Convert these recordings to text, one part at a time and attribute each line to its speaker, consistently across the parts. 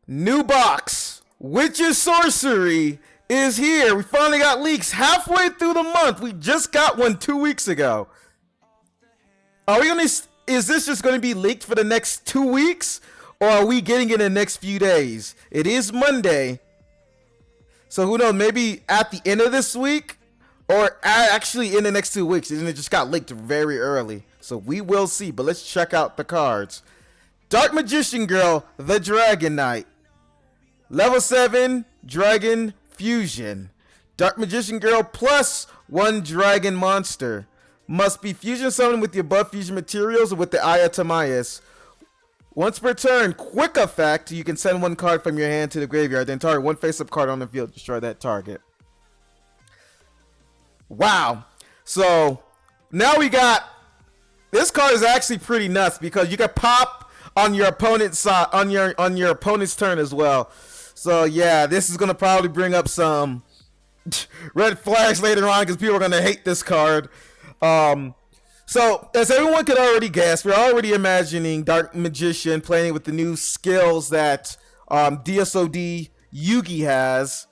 Speaker 1: New box, which is Sorcery, is here. We finally got leaks halfway through the month. We just got one 2 weeks ago. Are we gonna? Is this just gonna be leaked for the next 2 weeks, or are we getting it in the next few days? It is Monday, so who knows? Maybe at the end of this week, or actually in the next 2 weeks. And it just got leaked very early, so we will see. But let's check out the cards. Dark Magician Girl, the Dragon Knight. Level 7 Dragon Fusion. Dark Magician Girl plus 1 Dragon Monster. Must be fusion summoned with the above fusion materials or with the Aya Tamayas. Once per turn, quick effect, you can send 1 card from your hand to the graveyard, then target 1 face-up card on the field, destroy that target. Wow. So now we got, this card is actually pretty nuts because you can pop on your opponent's side, on your opponent's turn as well. So yeah, this is gonna probably bring up some red flags later on because people are gonna hate this card. So as everyone could already guess, we're already imagining Dark Magician playing with the new skills that DSOD Yugi has,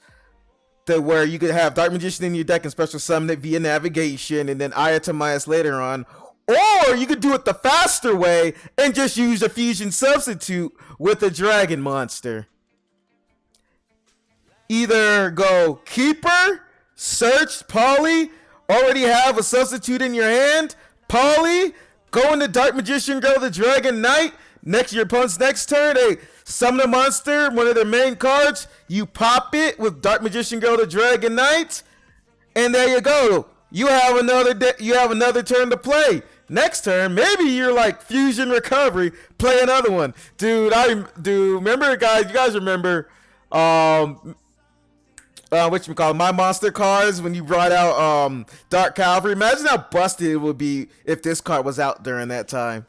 Speaker 1: to where you could have Dark Magician in your deck and special summon it via navigation, and then Aya Tamayas later on. Or you could do it the faster way and just use a fusion substitute with a dragon monster. Either go Keeper, Search, Poly, already have a substitute in your hand, Poly, go into Dark Magician Girl, the Dragon Knight, next your opponent's next turn, they summon a monster, one of their main cards, you pop it with Dark Magician Girl, the Dragon Knight, and there you go. You have another turn to play. Next turn, maybe you're like Fusion Recovery, play another one. Dude, remember guys, you guys remember whatchamacallit, my monster cards when you brought out Dark Cavalry? Imagine how busted it would be if this card was out during that time.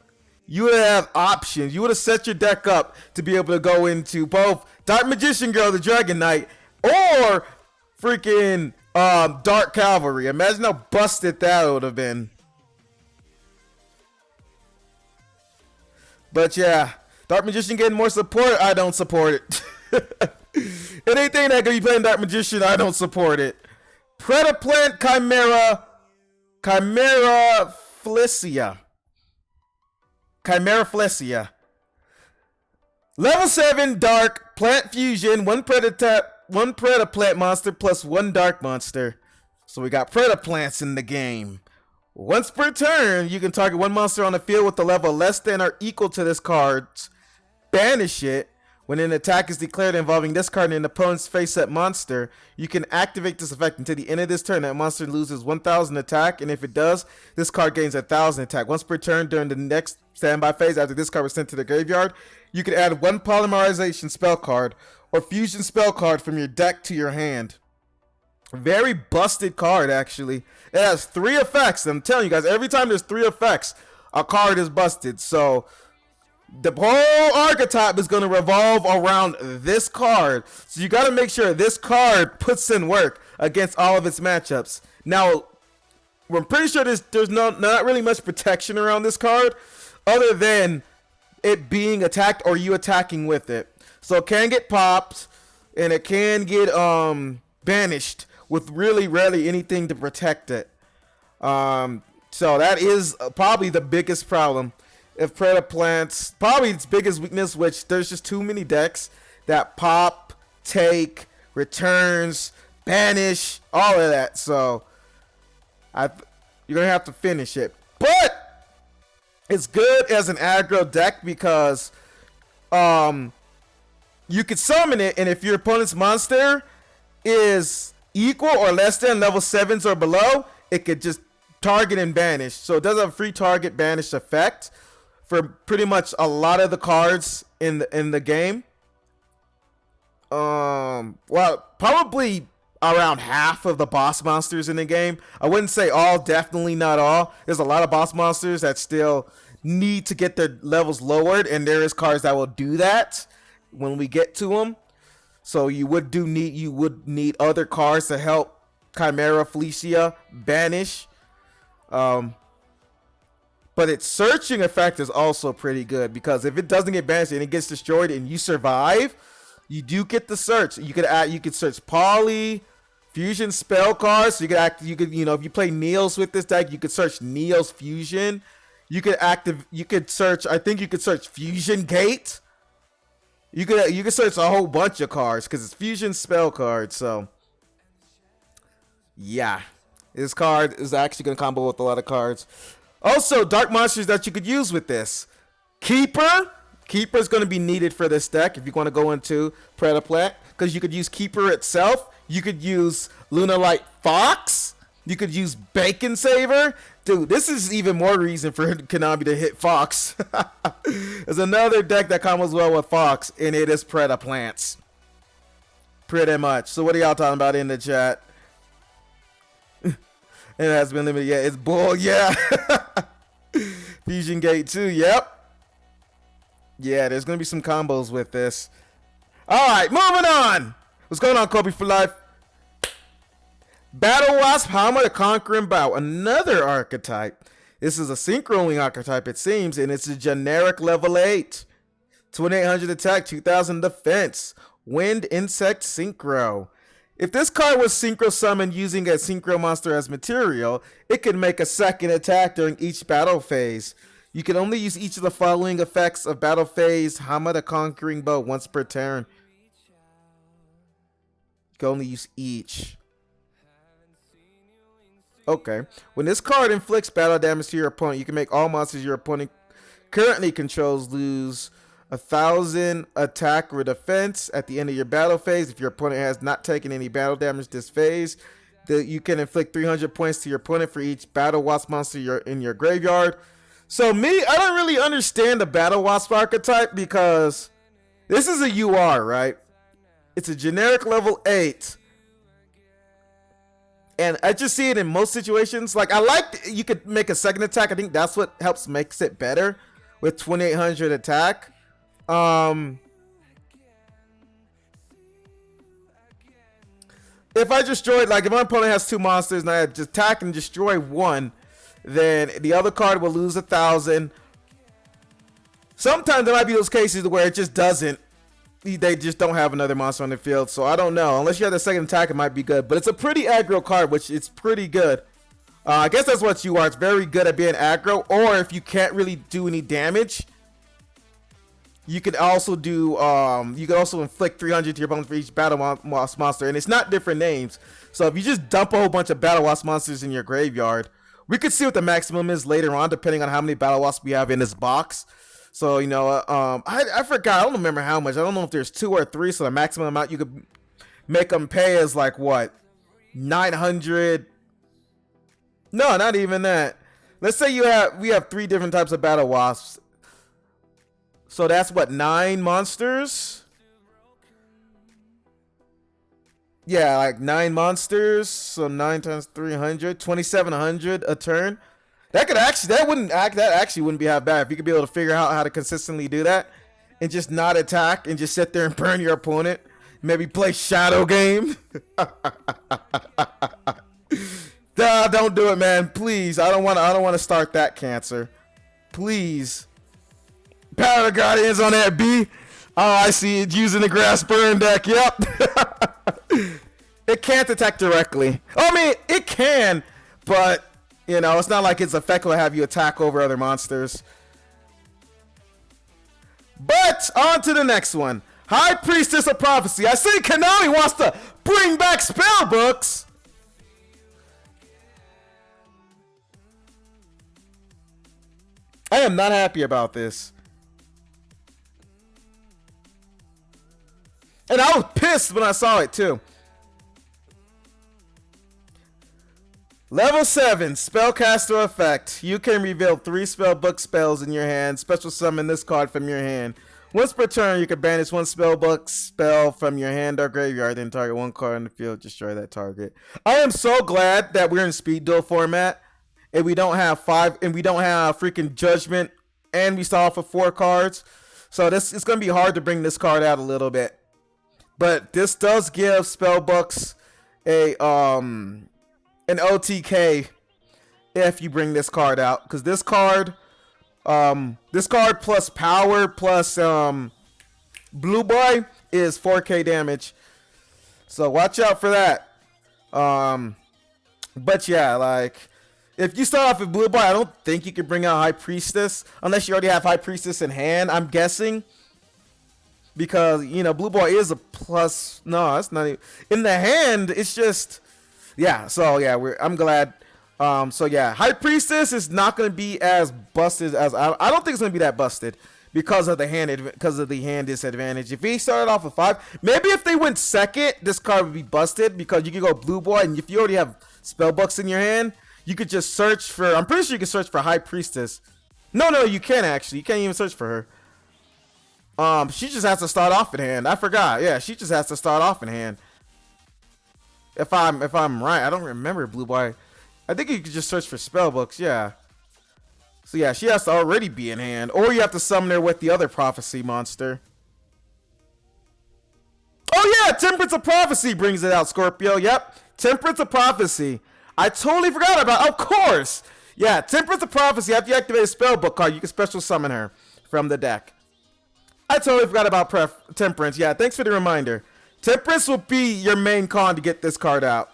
Speaker 1: You would have options. You would have set your deck up to be able to go into both Dark Magician Girl, the Dragon Knight, or freaking Dark Cavalry. Imagine how busted that would have been. But yeah, Dark Magician getting more support, I don't support it. Anything that could be playing Dark Magician, I don't support it. Predaplant Clamerito. Level 7 Dark Plant Fusion, 1 Predaplant monster plus 1 Dark monster. So we got Predaplants in the game. Once per turn, you can target 1 monster on the field with a level less than or equal to this card. Banish it. When an attack is declared involving this card and an opponent's face-up monster, you can activate this effect until the end of this turn. That monster loses 1,000 attack, and if it does, this card gains 1,000 attack. Once per turn during the next standby phase after this card was sent to the graveyard, you can add 1 polymerization spell card or fusion spell card from your deck to your hand. Very busted card, actually. It has 3 effects. I'm telling you guys, every time there's 3 effects, a card is busted. So the whole archetype is going to revolve around this card. So you got to make sure this card puts in work against all of its matchups. Now, I'm pretty sure there's not really much protection around this card other than it being attacked or you attacking with it. So it can get popped and it can get banished with really rarely anything to protect it. So that is probably the biggest problem. If Predaplants, probably its biggest weakness, which there's just too many decks that pop, take, returns, banish, all of that. So you're gonna have to finish it. But it's good as an aggro deck because you could summon it, and if your opponent's monster is equal or less than level 7s or below, it could just target and banish. So it does have a free target banish effect for pretty much a lot of the cards in the game. Well, probably around half of the boss monsters in the game. I wouldn't say all, definitely not all. There's a lot of boss monsters that still need to get their levels lowered, and there is cards that will do that when we get to them. So you would need other cards to help Chimera Felicia banish. But its searching effect is also pretty good because if it doesn't get banished and it gets destroyed and you survive, You do get the search. You could search Poly, Fusion spell cards. So you could, you know, if you play Neos with this deck, you could search Neos Fusion. You could search, I think you could search Fusion Gate. You could search a whole bunch of cards because it's Fusion spell cards. So yeah, this card is actually going to combo with a lot of cards. Also, dark monsters that you could use with this. Keeper is going to be needed for this deck if you want to go into Predaplant, because you could use Keeper itself. You could use Lunalight Fox. You could use Bacon Saver. Dude, this is even more reason for Konami to hit Fox. There's another deck that combos well with Fox, and it is Predaplants. Pretty much. So what are y'all talking about in the chat? It has been limited. Yeah, it's Bull. Yeah. Fusion Gate 2. Yep. Yeah, there's going to be some combos with this. All right, moving on. What's going on, Kobe for Life? Battle Wasp, Hammer the Conquering Bow. Another archetype. This is a Synchro archetype, it seems, and it's a generic level 8. 2800 attack, 2000 defense. Wind Insect Synchro. If this card was Synchro summoned using a Synchro monster as material, it could make a second attack during each battle phase. You can only use each of the following effects of battle phase Hammer the Conquering Bow once per turn. You can only use each. Okay. When this card inflicts battle damage to your opponent, you can make all monsters your opponent currently controls lose 1000 attack or defense at the end of your battle phase. If your opponent has not taken any battle damage this phase, you can inflict 300 points to your opponent for each Battle Wasp monster in your graveyard. So me, I don't really understand the Battle Wasp archetype because this is a UR, right? It's a generic level 8. And I just see it in most situations. Like, I like you could make a second attack. I think that's what helps makes it better with 2800 attack. If I destroyed, like if my opponent has 2 monsters and I just attack and destroy one, then the other card will lose 1000. Sometimes there might be those cases where it just doesn't. They just don't have another monster on the field, so I don't know. Unless you have the second attack, it might be good. But it's a pretty aggro card, which it's pretty good. I guess that's what you are. It's very good at being aggro. Or if you can't really do any damage, you could also do. You could also inflict 300 to your opponent for each Battle Wasp monster, and it's not different names. So if you just dump a whole bunch of Battle Wasp monsters in your graveyard, we could see what the maximum is later on, depending on how many Battle Wasps we have in this box. So, you know, I forgot. I don't remember how much. I don't know if there's 2 or 3. So the maximum amount you could make them pay is like what? 900. No, not even that. Let's say we have 3 different types of Battle Wasps. So that's what, 9 monsters? Yeah, like 9 monsters. So 9 times 300, 2700 a turn. That actually wouldn't be half bad if you could be able to figure out how to consistently do that and just not attack and just sit there and burn your opponent. Maybe play Shadow Game. Nah, don't do it, man. Please. I don't want to start that cancer. Please. Power of Guardians on that B. Oh, I see it using the Grass Burn deck. Yep. It can't attack directly. I mean, it can, but you know, it's not like it's effective to have you attack over other monsters. But on to the next one. High Priestess of Prophecy. I see Konami wants to bring back spell books. I am not happy about this. And I was pissed when I saw it too. Level 7, Spellcaster Effect. You can reveal 3 spellbook spells in your hand. Special summon this card from your hand. Once per turn, you can banish 1 spellbook spell from your hand or graveyard, then target 1 card in the field. Destroy that target. I am so glad that we're in Speed Duel format, and we don't have freaking Judgment, and we start off with 4 cards. So it's gonna be hard to bring this card out a little bit. But this does give spellbooks an OTK if you bring this card out, because this card plus power plus Blue Boy is 4k damage. So watch out for that. But yeah, like, if you start off with Blue Boy, I don't think you can bring out High Priestess unless you already have High Priestess in hand, I'm guessing. Because, you know, Blue Boy is a plus. No, it's not even in the hand. It's just, yeah. So yeah, I'm glad. So yeah, High Priestess is not going to be as busted as I don't think it's going to be that busted because of the hand disadvantage. If he started off with 5, maybe if they went second, this card would be busted because you can go Blue Boy, and if you already have spell books in your hand, you could just search for. I'm pretty sure you can search for High Priestess. No, you can't actually. You can't even search for her. She just has to start off in hand. I forgot. Yeah, she just has to start off in hand. If I'm right, I don't remember Blue Boy. I think you could just search for spell books. Yeah. So yeah, she has to already be in hand, or you have to summon her with the other prophecy monster. Oh yeah, Temperance of Prophecy brings it out, Scorpio. Yep, Temperance of Prophecy. I totally forgot about. Of course. Yeah, Temperance of Prophecy. After you activate a spell book card, you can special summon her from the deck. I totally forgot about Temperance. Yeah, thanks for the reminder. Temperance will be your main con to get this card out.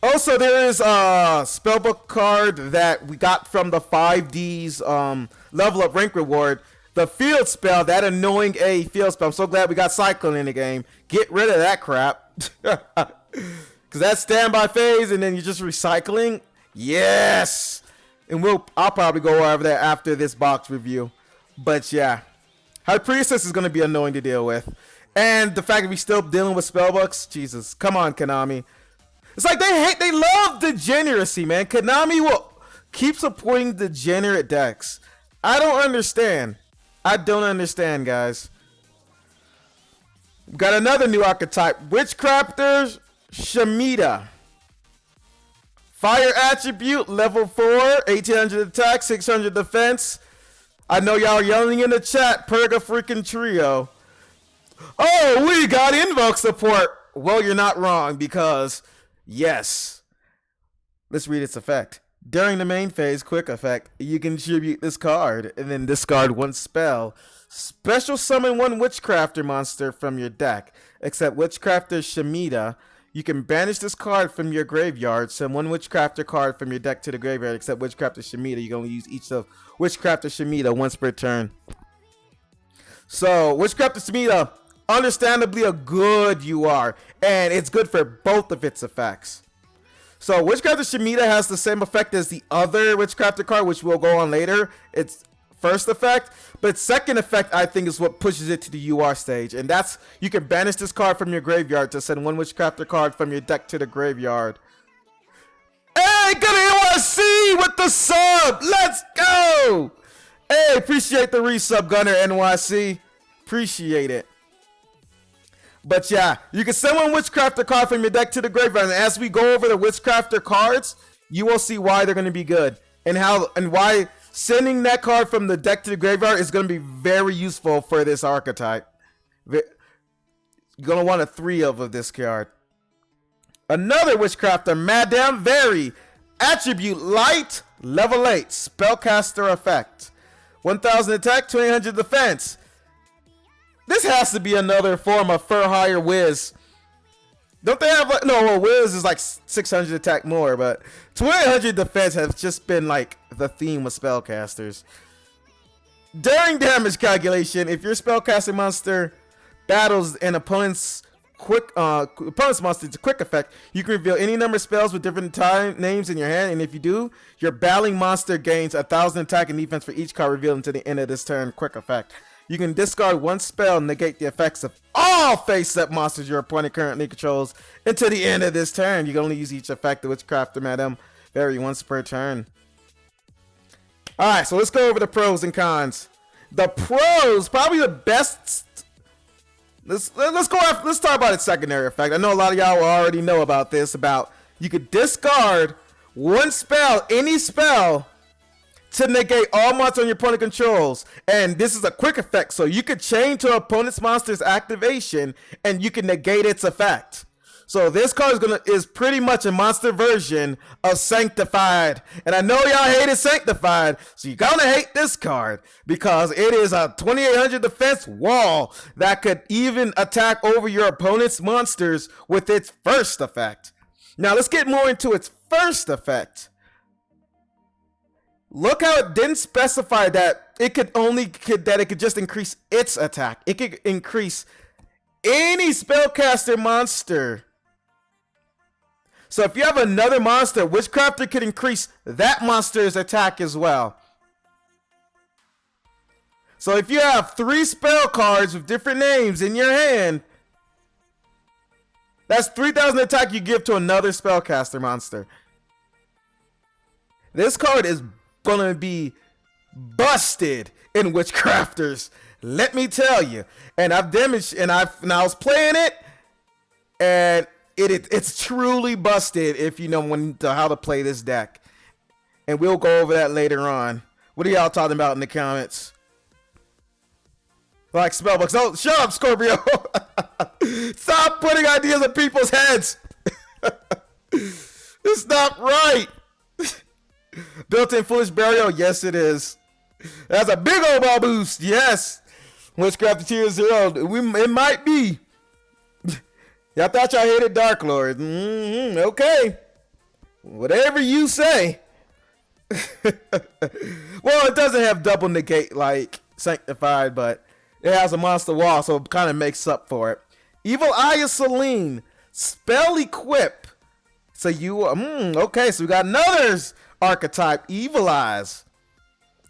Speaker 1: Also, there is a spellbook card that we got from the 5D's level up rank reward. The field spell, that annoying A field spell. I'm so glad we got Cyclone in the game. Get rid of that crap. Because that's standby phase and then you're just recycling. Yes! And I'll probably go over that after this box review. But yeah. High Priestess is going to be annoying to deal with. And the fact that we're still dealing with spellbooks. Jesus. Come on, Konami. It's like they love degeneracy, man. Konami will keep supporting degenerate decks. I don't understand. I don't understand, guys. We've got another new archetype. Witchcrafter Shemitah. Fire attribute, level 4, 1800 attack, 600 defense. I know y'all yelling in the chat, Purga freaking trio. Oh, we got invoke support. Well, you're not wrong because, yes. Let's read its effect. During the main phase, quick effect, you can tribute this card and then discard one spell. Special summon one Witchcrafter monster from your deck. Except Witchcrafter Shemitah. You can banish this card from your graveyard. Send one Witchcrafter card from your deck to the graveyard. Except Witchcrafter Shemitah. You can only use each of Witchcrafter Shemitah once per turn. So, Witchcrafter Shemitah, understandably a good UR. And it's good for both of its effects. So, Witchcrafter Shemitah has the same effect as the other Witchcrafter card, which we'll go on later. It's first effect, but second effect I think is what pushes it to the UR stage, and that's you can banish this card from your graveyard to send one Witchcrafter card from your deck to the graveyard. Hey, good NYC with the sub. Let's go. Hey, appreciate the resub, Gunner NYC. Appreciate it. But yeah, you can send one Witchcrafter card from your deck to the graveyard, and as we go over the Witchcrafter cards, you will see why they're going to be good and why sending that card from the deck to the graveyard is going to be very useful for this archetype. You're going to want a 3 of this card. Another Witchcrafter, Madame Very. Attribute Light, level 8. Spellcaster effect. 1000 attack, 2800 defense. This has to be another form of Fur Hire Wiz. Don't they have like, no, well, Wiz is like 600 attack more, but 2800 defense has just been like the theme with spellcasters. During damage calculation, if your spellcasting monster battles an opponent's monster, it's a quick effect. You can reveal any number of spells with different names in your hand, and if you do, your battling monster gains 1000 attack and defense for each card revealed until the end of this turn. Quick effect. You can discard one spell and negate the effects of all face-up monsters your opponent currently controls until the end of this turn. You can only use each effect of Witchcrafter Madame Very once per turn. Alright, so let's go over the pros and cons. The pros, probably the best. Let's talk about its secondary effect. I know a lot of y'all already know about this. About you could discard one spell, any spell, to negate all monsters on your opponent controls, and this is a quick effect, so you could chain to opponent's monster's activation and you can negate its effect. So this card is pretty much a monster version of Sanctified. And I know y'all hated Sanctified, so you're gonna hate this card because it is a 2800 defense wall that could even attack over your opponent's monsters with its first effect. Now let's get more into its first effect. Look how it didn't specify that it could just increase its attack. It could increase any spellcaster monster. So if you have another monster, Witchcrafter could increase that monster's attack as well. So if you have 3 spell cards with different names in your hand, that's 3,000 attack you give to another spellcaster monster. This card is gonna be busted in Witchcrafters. Let me tell you. And I've demonstrated, and I was playing it, and it's truly busted if you know how to play this deck. And we'll go over that later on. What are y'all talking about in the comments? Like spellbooks. Oh, shut up, Scorpio. Stop putting ideas in people's heads. It's not right. Built-in Foolish Burial. Yes, it is. That's a big old ball boost. Yes. Witchcraft Tier 0. It might be. Y'all thought y'all hated Dark Lord. Okay. Whatever you say. Well, it doesn't have double negate like Sanctified, but it has a monster wall, so it kind of makes up for it. Evil Eye of Selene. Spell Equip. So you, okay, so we got another archetype, Evil Eyes.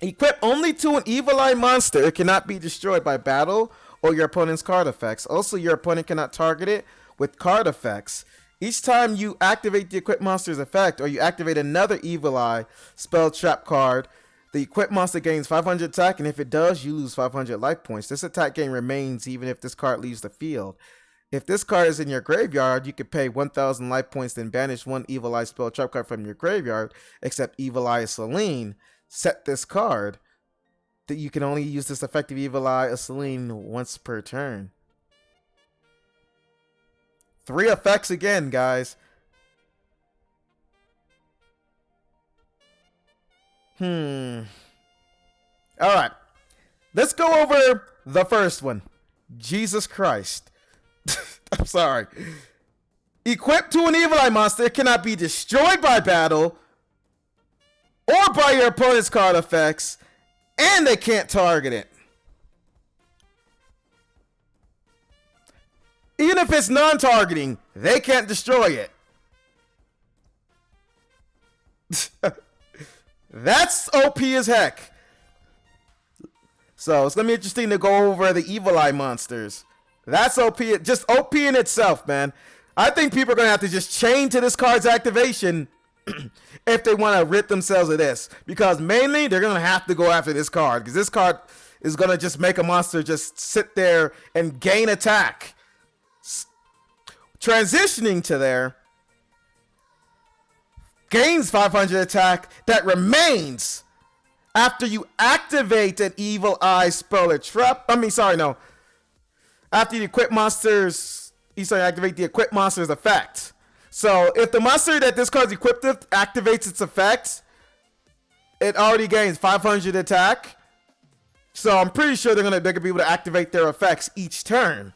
Speaker 1: Equip only to an Evil Eye monster. It cannot be destroyed by battle or your opponent's card effects. Also, your opponent cannot target it with card effects. Each time you activate the equipped monster's effect or you activate another Evil Eye spell trap card, the equipped monster gains 500 attack, and if it does, you lose 500 life points. This attack gain remains even if this card leaves the field. If this card is in your graveyard, you could pay 1,000 life points, then banish one Evil Eye spell trap card from your graveyard, except Evil Eye Selene. Set this card that you can only use this effective Evil Eye of Selene once per turn. 3 effects again, guys. Alright. Let's go over the first one. Jesus Christ. I'm sorry. Equipped to an Evil Eye monster, it cannot be destroyed by battle or by your opponent's card effects, and they can't target it. Even if it's non-targeting, they can't destroy it. That's OP as heck. So it's gonna be interesting to go over the Evil Eye monsters. That's OP, just OP in itself, man. I think people are gonna have to just chain to this card's activation if they want to rid themselves of this, because mainly they're gonna have to go after this card, because this card is gonna just make a monster just sit there and gain attack. Transitioning to there, gains 500 attack that remains after you activate an Evil Eye spell or trap. After you equip monsters, you activate the equip monster's effect. So if the monster that this card's equipped with activates its effect, it already gains 500 attack. So I'm pretty sure they're gonna be able to activate their effects each turn.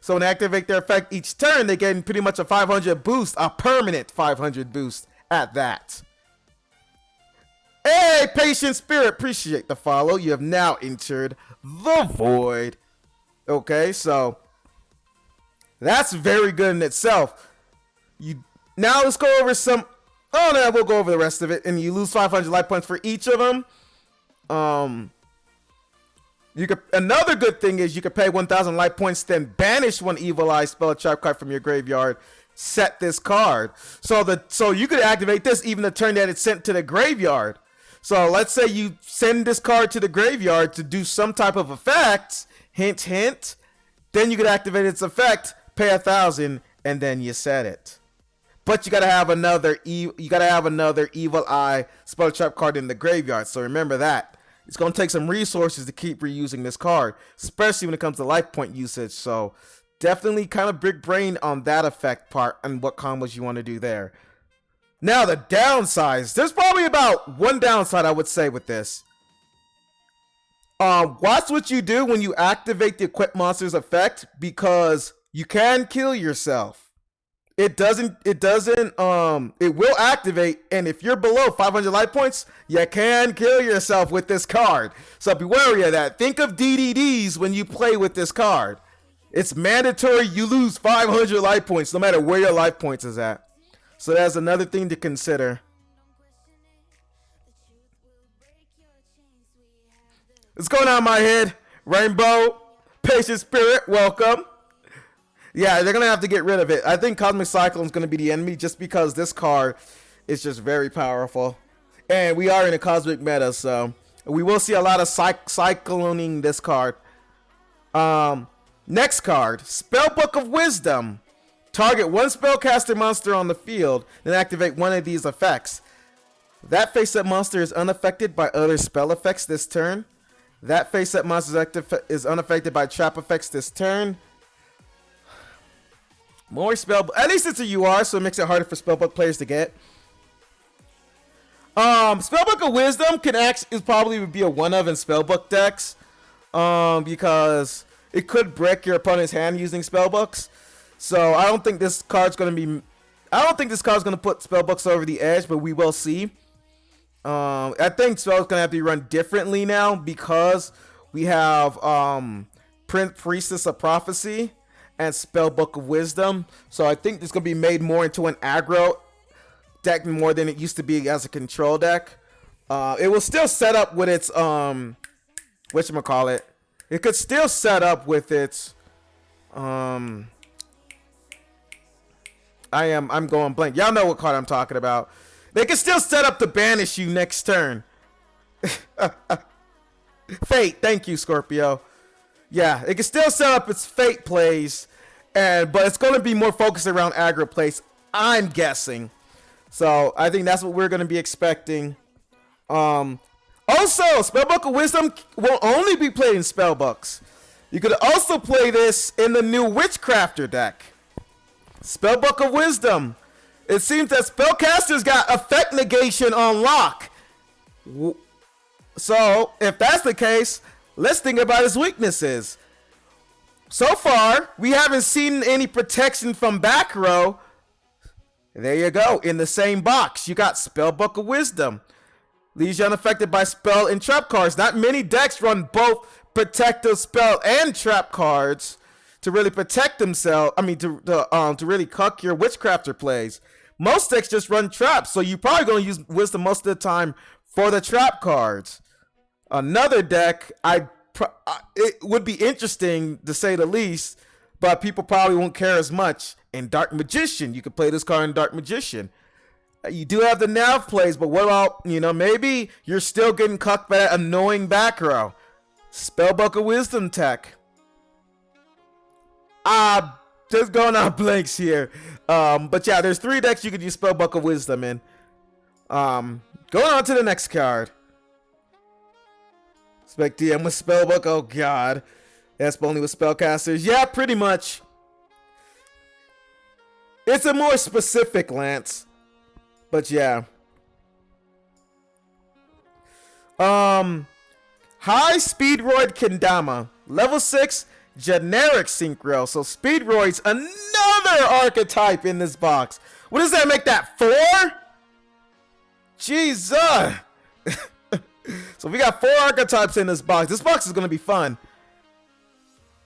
Speaker 1: So when they activate their effect each turn, they gain pretty much a 500 boost, a permanent 500 boost at that. Hey, Patient Spirit, appreciate the follow. You have now entered the void. Okay, so that's very good in itself. Now let's go over some. Oh no, we'll go over the rest of it, and you lose 500 life points for each of them. Another good thing is you could pay 1,000 life points, then banish one Evil Eye spell trap card from your graveyard. Set this card, so you could activate this even the turn that it's sent to the graveyard. So let's say you send this card to the graveyard to do some type of effect. Hint, hint. Then you could activate its effect, pay 1,000, and then you set it. But you gotta have another Evil Eye spell trap card in the graveyard. So remember that. It's gonna take some resources to keep reusing this card, especially when it comes to life point usage. So definitely kind of big brain on that effect part and what combos you want to do there. Now the downsides. There's probably about one downside I would say with this. Watch what you do when you activate the equip monster's effect, because you can kill yourself. It will activate, and if you're below 500 life points, you can kill yourself with this card. So be wary of that. Think of DDDs when you play with this card. It's mandatory you lose 500 life points no matter where your life points is at. So that's another thing to consider. What's going on in my head? Rainbow, Patient Spirit, welcome. Yeah, they're going to have to get rid of it. I think Cosmic Cyclone is going to be the enemy just because this card is just very powerful. And we are in a Cosmic meta, so we will see a lot of cycloning this card. Next card, Spellbook of Wisdom. Target one spellcaster monster on the field, then activate one of these effects. That face-up monster is unaffected by other spell effects this turn. That face-up monster is unaffected by trap effects this turn. More spell, at least it's a UR, so it makes it harder for spellbook players to get. Spellbook of Wisdom is probably would be a one of in spellbook decks, because it could break your opponent's hand using spellbooks. So I don't think this card's gonna be. I don't think this card's gonna put spellbooks over the edge, but we will see. I think spells gonna have to be run differently now because we have Priestess of Prophecy and Spellbook of Wisdom. So I think it's gonna be made more into an aggro deck more than it used to be as a control deck. It will still set up with its whatchamacallit. It could still set up with its I'm going blank. Y'all know what card I'm talking about. They can still set up to banish you next turn. Fate, thank you, Scorpio. Yeah, it can still set up its fate plays, but it's going to be more focused around aggro plays, I'm guessing. So I think that's what we're going to be expecting. Also, Spellbook of Wisdom will only be played in spellbooks. You could also play this in the new Witchcrafter deck. Spellbook of Wisdom. It seems that spellcasters got effect negation on lock. So, if that's the case, let's think about his weaknesses. So far, we haven't seen any protection from back row. There you go. In the same box, you got Spellbook of Wisdom. Leaves you unaffected by spell and trap cards. Not many decks run both protective spell and trap cards to really protect themselves. I mean, to really cuck your Witchcrafter plays. Most decks just run traps, so you're probably going to use Wisdom most of the time for the trap cards. Another deck, it would be interesting to say the least, but people probably won't care as much. In Dark Magician, you could play this card in Dark Magician. You do have the nav plays, but what about, maybe you're still getting cucked by that annoying back row. Spellbook of Wisdom tech. Just going on blanks here. But yeah, there's 3 decks you could use Spellbook of Wisdom in. Going on to the next card. Spec DM with Spellbook. Oh god. That's only with spellcasters. Yeah, pretty much. It's a more specific Lance. But yeah. High Speedroid Kendama. Level 6 generic synchro. So Speedroid's another archetype in this box. What does that make that? 4? Jesus. So we got 4 archetypes in this box. This box is going to be fun.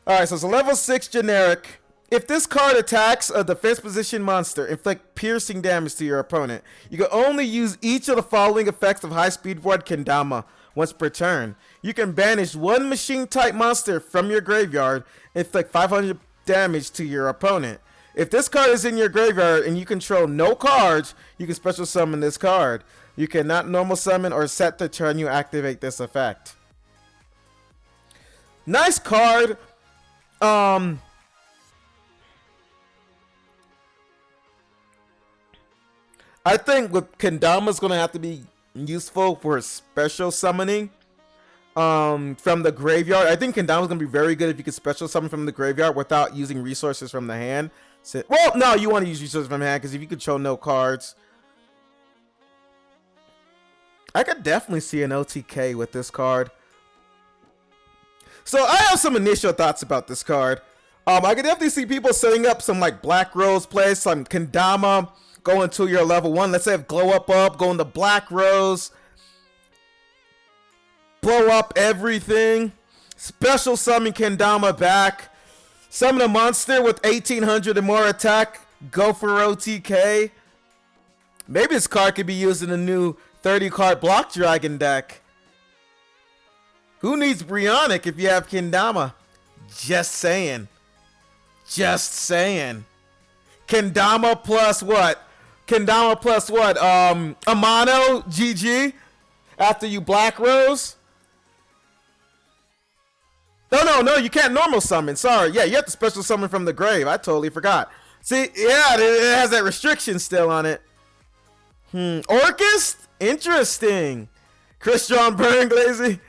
Speaker 1: Alright, so it's a level 6 generic. If this card attacks a defense position monster, inflict piercing damage to your opponent. You can only use each of the following effects of High Speedroid Kendama once per turn. You can banish one machine type monster from your graveyard, inflict 500 damage to your opponent. If this card is in your graveyard and you control no cards, you can special summon this card. You cannot normal summon or set the turn you activate this effect. Nice card. I think with Kendama's going to have to be useful for special summoning. from the graveyard. I think Kendama's gonna be very good if you can special summon from the graveyard without using resources from the hand. So, well, no, you want to use resources from the hand because if you control no cards, I could definitely see an OTK with this card. So I have some initial thoughts about this card. I could definitely see people setting up some like Black Rose plays, some Kendama going to your level 1. Let's say if Glow Up, going to Black Rose, blow up everything, special summon Kendama back, summon a monster with 1800 or more attack, go for OTK. Maybe this card could be used in a new 30 card Block Dragon deck. Who needs Brionic if you have Kendama? Just saying. Just saying. Kendama plus what? Kendama plus what? Amano, GG? After you Black Rose? No, you can't normal summon. Sorry. Yeah, you have to special summon from the grave. I totally forgot. See, yeah, it has that restriction still on it. Orcust? Interesting. Christian Burn Glazy?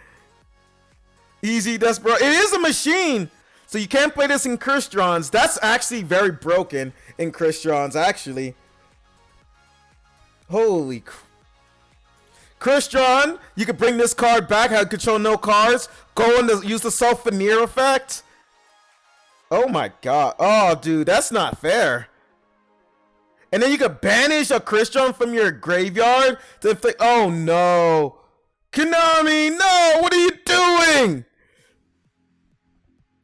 Speaker 1: Easy Desperate. It is a machine. So you can't play this in Christians. That's actually very broken in Christians, actually. Holy Christian, you could bring this card back, have control no cards, go and use the Self Veneer effect. Oh my god. Oh, dude, that's not fair. And then you could banish a Christian from your graveyard to inflict. Oh no. Konami, no, what are you doing?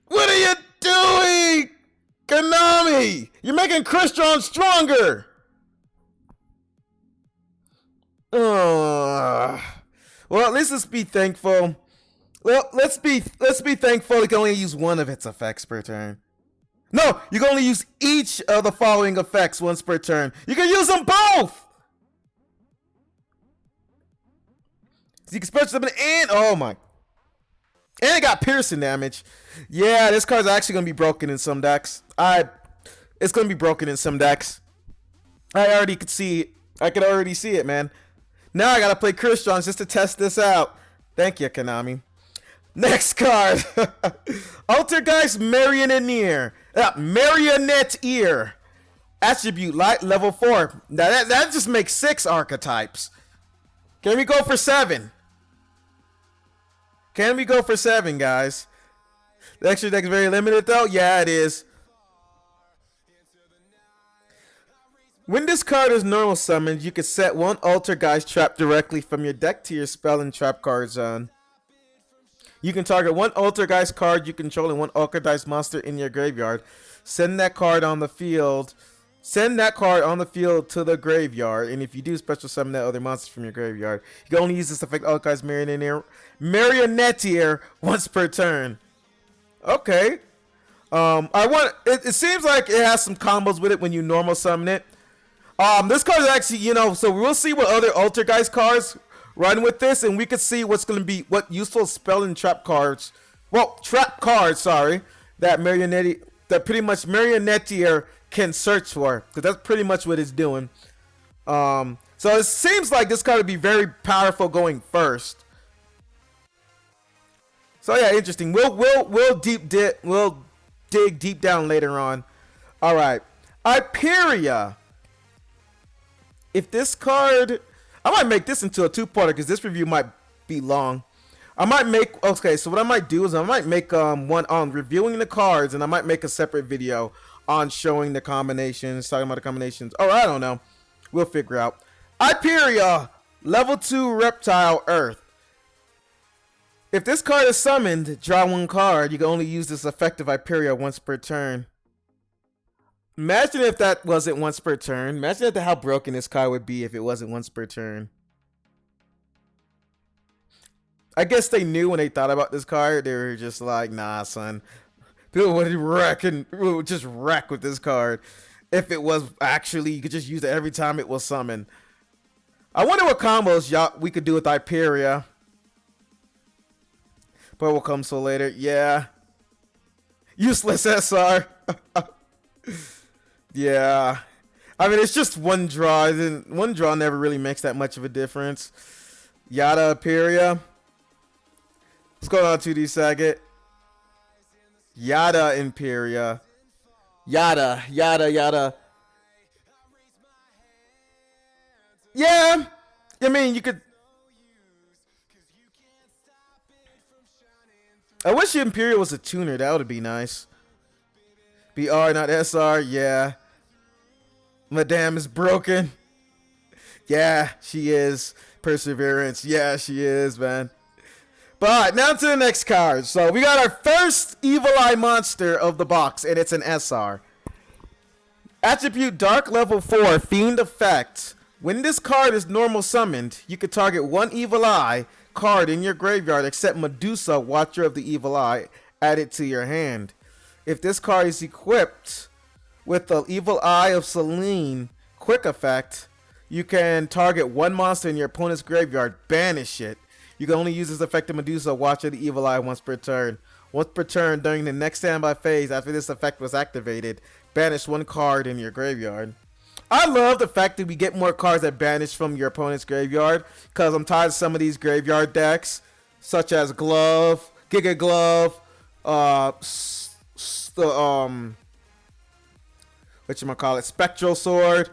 Speaker 1: What are you doing? Konami, you're making Christian stronger. Well, at least let's be thankful. Well, let's be thankful you can only use one of its effects per turn. No, you can only use each of the following effects once per turn. You can use them both. So you can special summon and oh my. And it got piercing damage. Yeah, this card's actually gonna be broken in some decks. It's gonna be broken in some decks. I already could see it. I could already see it, man. Now I gotta play Christians just to test this out. Thank you, Konami. Next card. Altergeist Marionneteer. Marionneteer. Attribute light level 4. Now that just makes 6 archetypes. Can we go for 7? Can we go for 7, guys? The extra deck is very limited, though. Yeah, it is. When this card is normal summoned, you can set one Altergeist trap directly from your deck to your spell and trap card zone. You can target one Altergeist card you control and one Altergeist monster in your graveyard. Send that card on the field. Send that card on the field to the graveyard, and if you do special summon that other monster from your graveyard, you can only use this effect Altergeist Marionneteer once per turn. Okay. It seems like it has some combos with it when you normal summon it. This card is actually, so we'll see what other Altergeist cards run with this, and we can see what's going to be, what useful spell and trap cards, trap cards, sorry, that pretty much Marionneteer can search for, because that's pretty much what it's doing. So it seems like this card would be very powerful going first. So yeah, interesting. We'll dig deep down later on. All right, Hyperia. If this card, I might make this into a 2-parter because this review might be long. So what I might do is I might make one on reviewing the cards, and I might make a separate video on showing the combinations, talking about the combinations. Oh, I don't know. We'll figure out. Hyperia, level 2 reptile earth. If this card is summoned, draw one card. You can only use this effective Hyperia once per turn. Imagine if that wasn't once per turn. Imagine how broken this card would be if it wasn't once per turn. I guess they knew when they thought about this card. They were just like, nah, son. People would just wreck with this card. If it was actually, you could just use it every time it was summoned. I wonder what combos we could do with Hyperia. But we'll come so later. Yeah. Useless SR. Yeah. I mean, it's just one draw. One draw never really makes that much of a difference. Yada Hyperia. What's going on, 2D Saget? Yada Imperia. Yada, yada, yada. Yeah. I mean, you could. I wish the Imperial was a tuner. That would be nice. BR, not SR. Yeah. Madame is broken. Yeah, she is. Perseverance. Yeah, she is, man. But all right, now to the next card. So we got our first Evil Eye monster of the box, and it's an SR. Attribute Dark level 4, Fiend effect. When this card is normal summoned, you can target one Evil Eye card in your graveyard except Medusa, Watcher of the Evil Eye, add it to your hand. If this card is equipped with the Evil Eye of Selene quick effect, you can target one monster in your opponent's graveyard, banish it. You can only use this effect to Medusa, Watcher of the Evil Eye once per turn. Once per turn during the next standby phase after this effect was activated, banish one card in your graveyard. I love the fact that we get more cards that banish from your opponent's graveyard, because I'm tired of some of these graveyard decks, such as Glove, Giga Glove, Spectral Sword,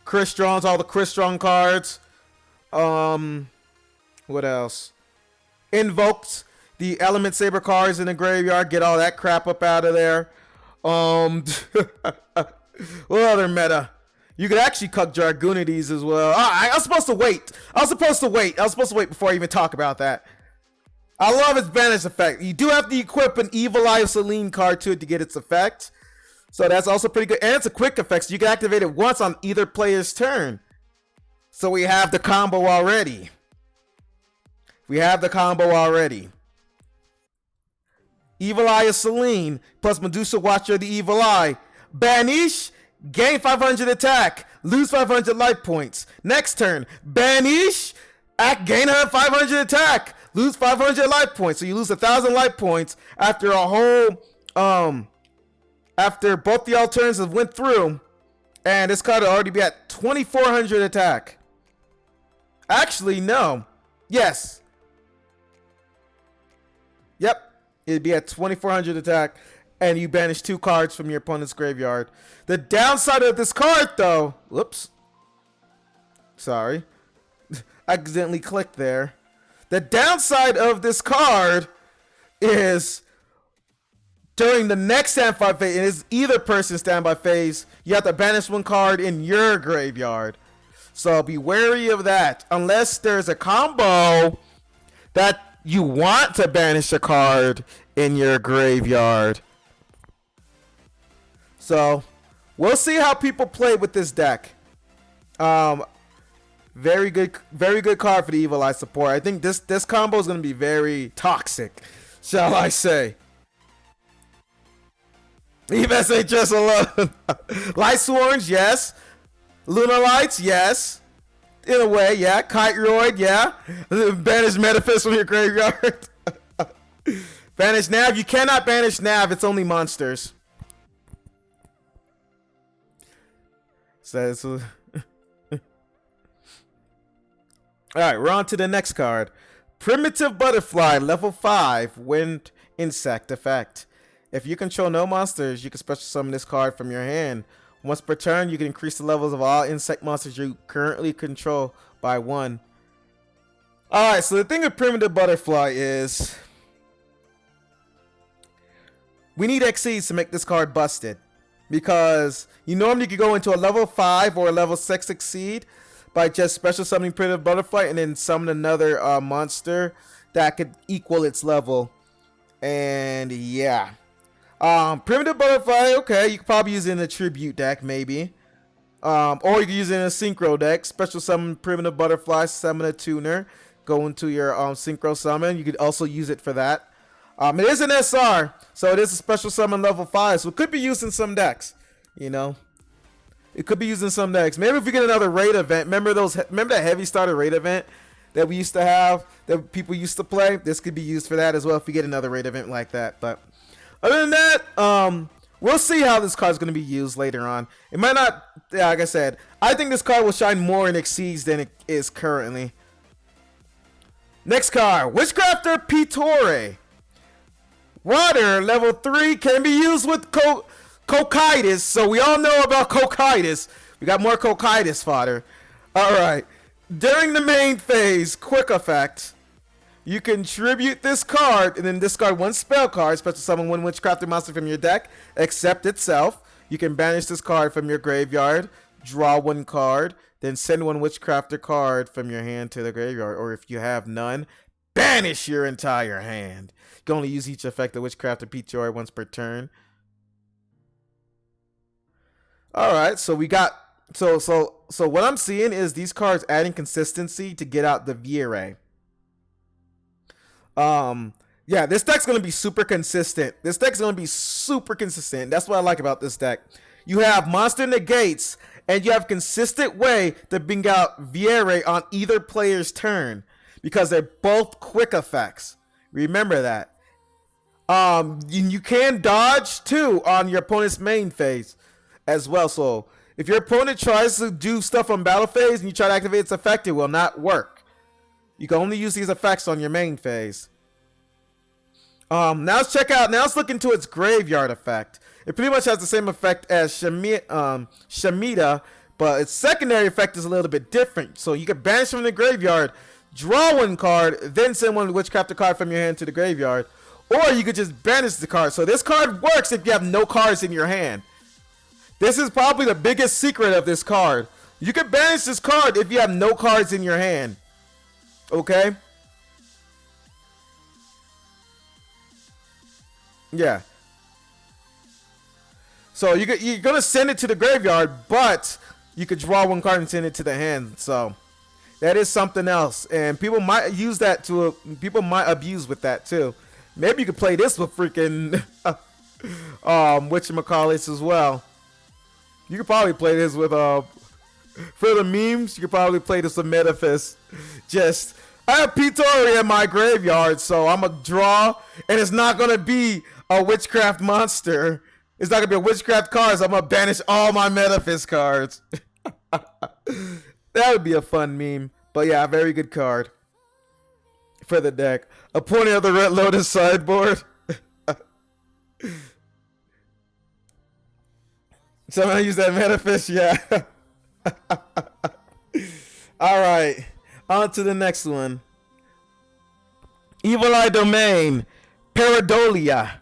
Speaker 1: Crystron's, all the Crystron cards. What else? Invoked, the Element Saber cards in the graveyard, get all that crap up out of there. What other meta? You could actually cut Jargoonides as well. I was supposed to wait. I was supposed to wait before I even talk about that. I love its banish effect. You do have to equip an Evil Eye of Selene card to it to get its effect. So that's also pretty good. And it's a quick effect, so you can activate it once on either player's turn. So we have the combo already. Evil Eye of Selene plus Medusa, Watcher of the Evil Eye. Banish, gain 500 attack, lose 500 life points. Next turn, banish, gain 500 attack, lose 500 life points. So you lose 1,000 life points after a whole, after both the alternatives went through, and this card will already be at 2,400 attack. Actually, no. Yes. Yep. It'd be at 2,400 attack, and you banish 2 cards from your opponent's graveyard. The downside of this card, though, whoops, sorry, accidentally clicked there. The downside of this card is during the next standby phase, it is either person's standby phase, you have to banish one card in your graveyard. So be wary of that, unless there's a combo that you want to banish a card in your graveyard. So we'll see how people play with this deck. Very good card for the Evil Eye support. I think this combo is going to be very toxic, shall I say. Leave SHS alone. Light Sworns, yes. Lunar Lights, yes. In a way, yeah. Kiteroid, yeah. Banish Metaphys from your graveyard. Banish Nav. You cannot banish Nav. It's only monsters. So alright, we're on to the next card. Primitive Butterfly, level 5, Wind Insect effect. If you control no monsters, you can special summon this card from your hand. Once per turn, you can increase the levels of all insect monsters you currently control by 1. Alright, so the thing with Primitive Butterfly is we need Xyz to make this card busted. Because you normally could go into a level 5 or a level 6 Exceed by just special summoning Primitive Butterfly and then summon another monster that could equal its level. And yeah. Primitive Butterfly, okay, you could probably use it in a tribute deck, maybe. Or you could use it in a synchro deck. Special summon Primitive Butterfly, summon a tuner, go into your synchro summon. You could also use it for that. It is an SR, so it is a special summon level 5, so it could be used in some decks, you know. It could be used in some decks. Maybe if we get another raid event, remember that heavy starter raid event that we used to have, that people used to play? This could be used for that as well if we get another raid event like that. But other than that, we'll see how this card is going to be used later on. It might not, yeah, like I said, I think this card will shine more in Xyz than it is currently. Next card, Witchcrafter Pittore. Water, level 3, can be used with Cocytus. So we all know about Cocytus. We got more Cocytus fodder. Alright. During the main phase, quick effect. You can tribute this card and then discard one spell card, special summon one Witchcrafter monster from your deck, except itself. You can banish this card from your graveyard, draw one card, then send one Witchcrafter card from your hand to the graveyard, or if you have none, banish your entire hand. You can only use each effect of Witchcrafter Pittore once per turn. Alright, so we got so what I'm seeing is these cards adding consistency to get out the V-Ray. Yeah, this deck's gonna be super consistent. That's what I like about this deck. You have monster negates, and you have consistent way to bring out V-Ray on either player's turn because they're both quick effects. Remember that. You can dodge too on your opponent's main phase as well. So if your opponent tries to do stuff on battle phase and you try to activate its effect, it will not work. You can only use these effects on your main phase. Now let's check out. Now let's look into its graveyard effect. It pretty much has the same effect as Shemitah, but its secondary effect is a little bit different. So you can banish from the graveyard, draw one card, then send one Witchcrafter card from your hand to the graveyard, or you could just banish the card. So this card works if you have no cards in your hand. This is probably the biggest secret of this card. You can banish this card if you have no cards in your hand. Okay? Yeah. So you're going to send it to the graveyard, but you could draw one card and send it to the hand. So that is something else. And people might use that to... people might abuse with that too. Maybe you could play this with freaking... whatchamacallit as well. You could probably play this with... for the memes, you could probably play this with Metaphys. Just... I have Pittore in my graveyard, so I'm going to draw, and it's not going to be a Witchcraft monster. It's not going to be a Witchcraft card, so I'm going to banish all my Metaphys cards. That would be a fun meme. But yeah, a very good card for the deck. Opponent of the Red Lotus sideboard. Somehow use that Metaphys, yeah. Alright. On to the next one. Evil Eye Domain. Pareidolia.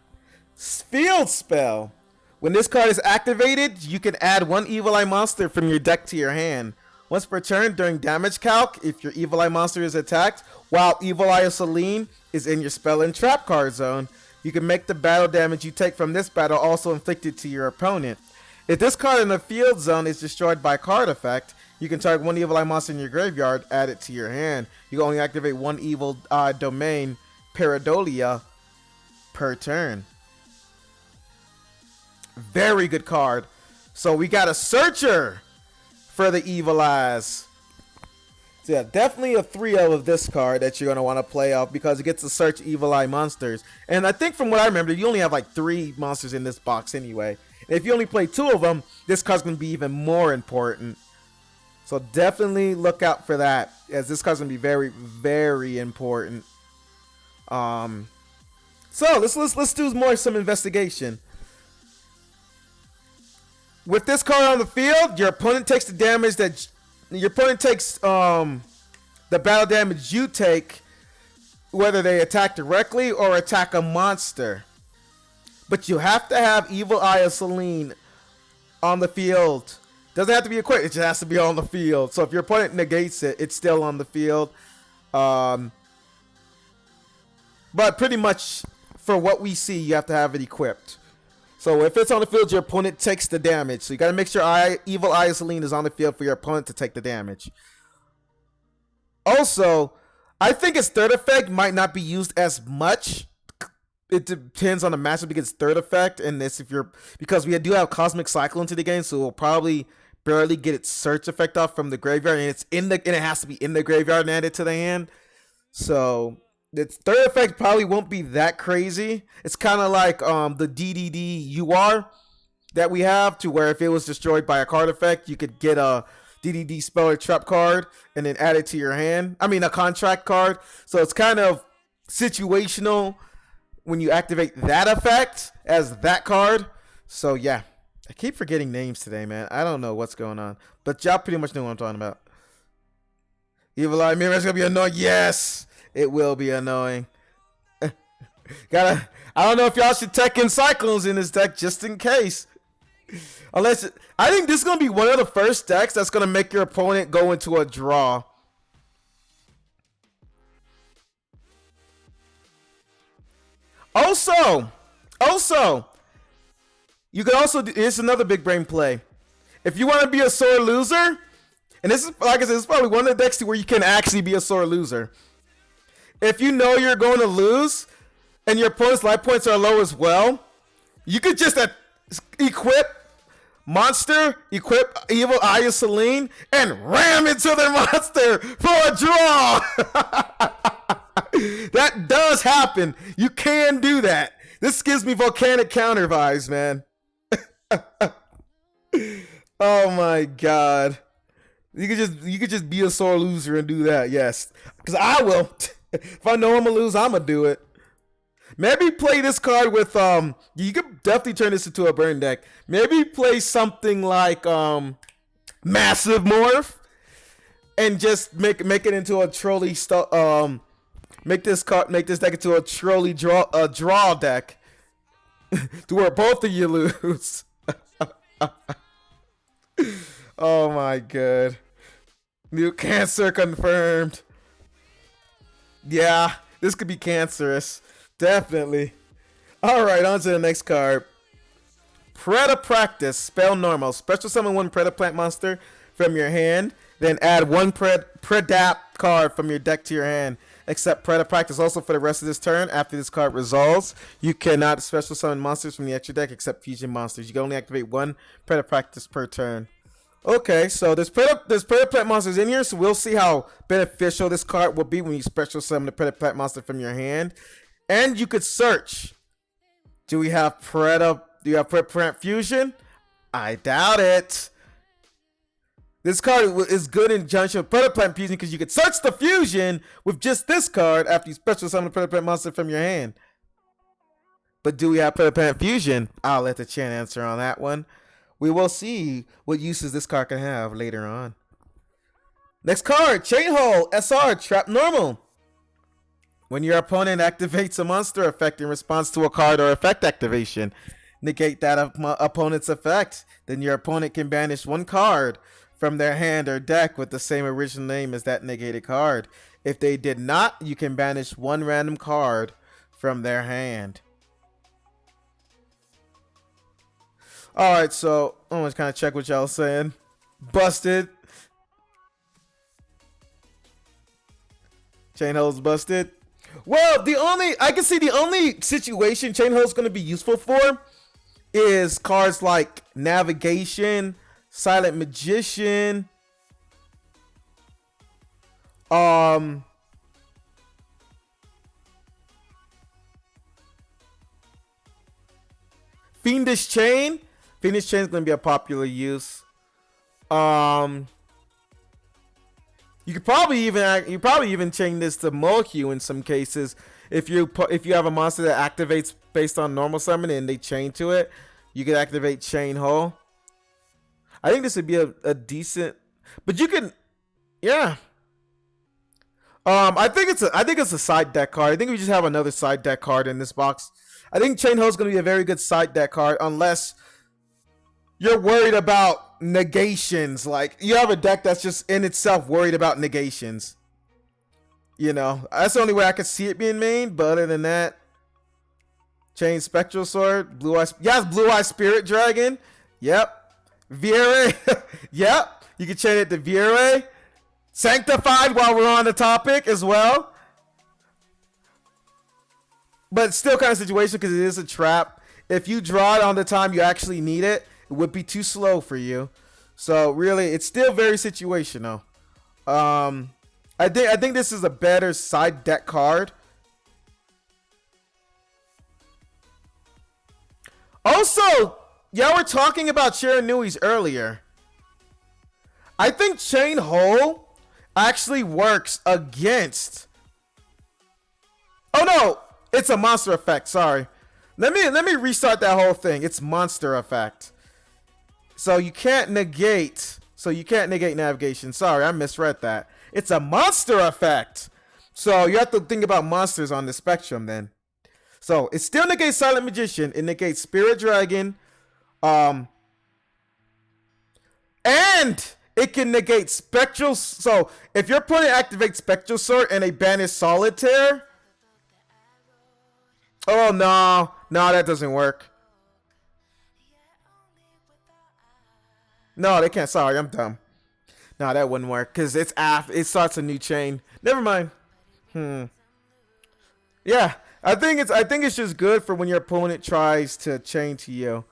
Speaker 1: Field spell. When this card is activated, you can add one Evil Eye monster from your deck to your hand. Once per turn during damage calc, if your Evil Eye monster is attacked, while Evil Eye of Selene is in your spell and trap card zone, you can make the battle damage you take from this battle also inflicted to your opponent. If this card in the field zone is destroyed by card effect, you can target one Evil Eye monster in your graveyard, add it to your hand. You can only activate one Evil Eye Domain, Pareidolia, per turn. Very good card. So we got a Searcher for the Evil Eyes. So yeah, definitely a 3-0 of this card that you're going to want to play off because it gets to search Evil Eye monsters. And I think from what I remember, you only have like 3 monsters in this box anyway. And if you only play 2 of them, this card's going to be even more important. So definitely look out for that, as this card's going to be very, very important. So let's do some investigation. With this card on the field, your opponent takes the damage that your opponent takes the battle damage you take, whether they attack directly or attack a monster. But you have to have Evil Eye of Selene on the field. Doesn't have to be equipped, it just has to be on the field. So if your opponent negates it, it's still on the field. But pretty much for what we see, you have to have it equipped. So if it's on the field, your opponent takes the damage. So you got to make sure Evil Eye of Selene is on the field for your opponent to take the damage. Also, I think its third effect might not be used as much. It depends on the matchup because third effect, and this because we do have Cosmic Cyclone to the game, so we'll probably barely get its search effect off from the graveyard, and it has to be in the graveyard and added to the hand. So its third effect probably won't be that crazy. It's kind of like the DDD UR that we have, to where if it was destroyed by a card effect, you could get a DDD spell or trap card and then add it to your hand. I mean, a contract card. So it's kind of situational when you activate that effect as that card. So yeah, I keep forgetting names today, man. I don't know what's going on, but y'all pretty much know what I'm talking about. Evil Eye Mirror is gonna be annoying. Yes, it will be annoying. I don't know if y'all should tech in Cyclones in this deck just in case. Unless I think this is gonna be one of the first decks that's gonna make your opponent go into a draw. Also, you could also do, it's another big brain play. If you want to be a sore loser, and this is, like I said, it's probably one of the decks where you can actually be a sore loser. If you know you're going to lose, and your opponent's life points are low as well, you could just equip Monster, equip Evil Eye of Selene, and ram into their monster for a draw. That does happen. You can do that. This gives me volcanic counter vibes, man. Oh my god. You could just be a sore loser and do that, yes. Because I will. If I know I'm gonna lose, I'm gonna do it. Maybe play this card with you could definitely turn this into a burn deck. Maybe play something like Massive Morph and just make it into a trolley make this deck into a trolley draw deck to where both of you lose. Oh my god. New Cancer confirmed. Yeah, this could be cancerous. Definitely. Alright, on to the next card. Practice. Spell normal. Special summon one Predaplant monster from your hand. Then add one Predap card from your deck to your hand. Except Practice. Also for the rest of this turn, after this card resolves, you cannot special summon monsters from the extra deck except fusion monsters. You can only activate one Practice per turn. Okay, so there's Predaplant monsters in here, so we'll see how beneficial this card will be when you special summon the Predaplant monster from your hand. And you could search. Do we have Predaplant Fusion? I doubt it. This card is good in conjunction with Predaplant Fusion because you could search the fusion with just this card after you special summon the Predaplant monster from your hand. But do we have Predaplant Fusion? I'll let the chat answer on that one. We will see what uses this card can have later on. Next card, Chainhole SR Trap Normal. When your opponent activates a monster effect in response to a card or effect activation, negate that opponent's effect. Then your opponent can banish one card from their hand or deck with the same original name as that negated card. If they did not, you can banish one random card from their hand. Alright, so I'm gonna kind of check what y'all saying. Busted. Chainhole's busted. Well, I can see the only situation Chainhole's going to be useful for is cards like Navigation, Silent Magician, Fiendish Chain. Fiendish Chain is going to be a popular use. You probably even chain this to Mohue in some cases. If you have a monster that activates based on normal summon and they chain to it, you could activate Chain Hole. I think this would be a decent, but you can, yeah. I think it's a side deck card. I think we just have another side deck card in this box. I think Chain Hole is going to be a very good side deck card unless you're worried about negations. Like, you have a deck that's just in itself worried about negations. You know, that's the only way I could see it being made. But other than that, Chain Spectral Sword, Blue Eye, yes, Blue Eye Spirit Dragon. Yep. Viere. Yep. You can chain it to Viere. Sanctified while we're on the topic as well. But it's still kind of situation because it is a trap. If you draw it on the time you actually need it, it would be too slow for you. So really, it's still very situational. I think this is a better side deck card. Also, y'all were talking about Shiranuis earlier. I think Chain Hole actually works against. Oh no, it's a monster effect. Sorry. Let me restart that whole thing. It's monster effect. So you can't negate. So you can't negate navigation. Sorry, I misread that. It's a monster effect. So you have to think about monsters on the spectrum then. So it still negates Silent Magician. It negates Spirit Dragon. And it can negate Spectral. So if your opponent activates Spectral Sword and they banish Solitaire. Oh no. No, that doesn't work. No, they can't. Sorry, I'm dumb. No, that wouldn't work because it's after it starts a new chain. Never mind. Yeah, I think it's just good for when your opponent tries to chain to you.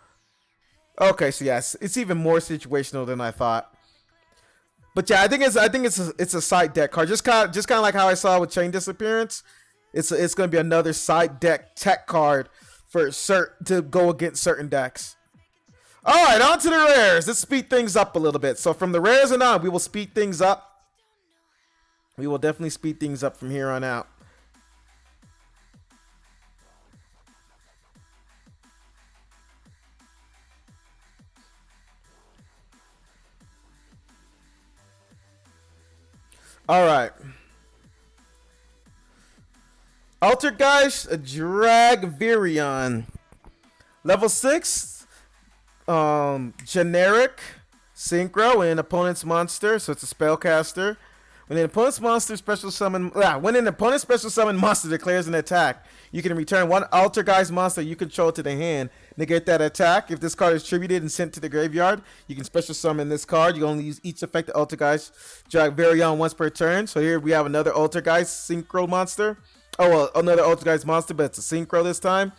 Speaker 1: Okay, so yes, it's even more situational than I thought. But yeah, I think it's a side deck card. Just kind of like how I saw with Chain Disappearance. It's gonna be another side deck tech card for to go against certain decks. All right, on to the rares. Let's speed things up a little bit. So from the rares and on, we will speed things up. We will definitely speed things up from here on out. All right. Altergeist Dragvirion. Level 6. Generic synchro when an opponent's monster, so it's a spellcaster. When an opponent's monster special summon, when an opponent's special summon monster declares an attack, you can return one Altergeist monster you control to the hand. Negate that attack. If this card is tributed and sent to the graveyard, you can special summon this card. You only use each effect of Altergeist Dragvirion once per turn. So here we have another Altergeist synchro monster. Oh well, another Altergeist monster, but it's a synchro this time.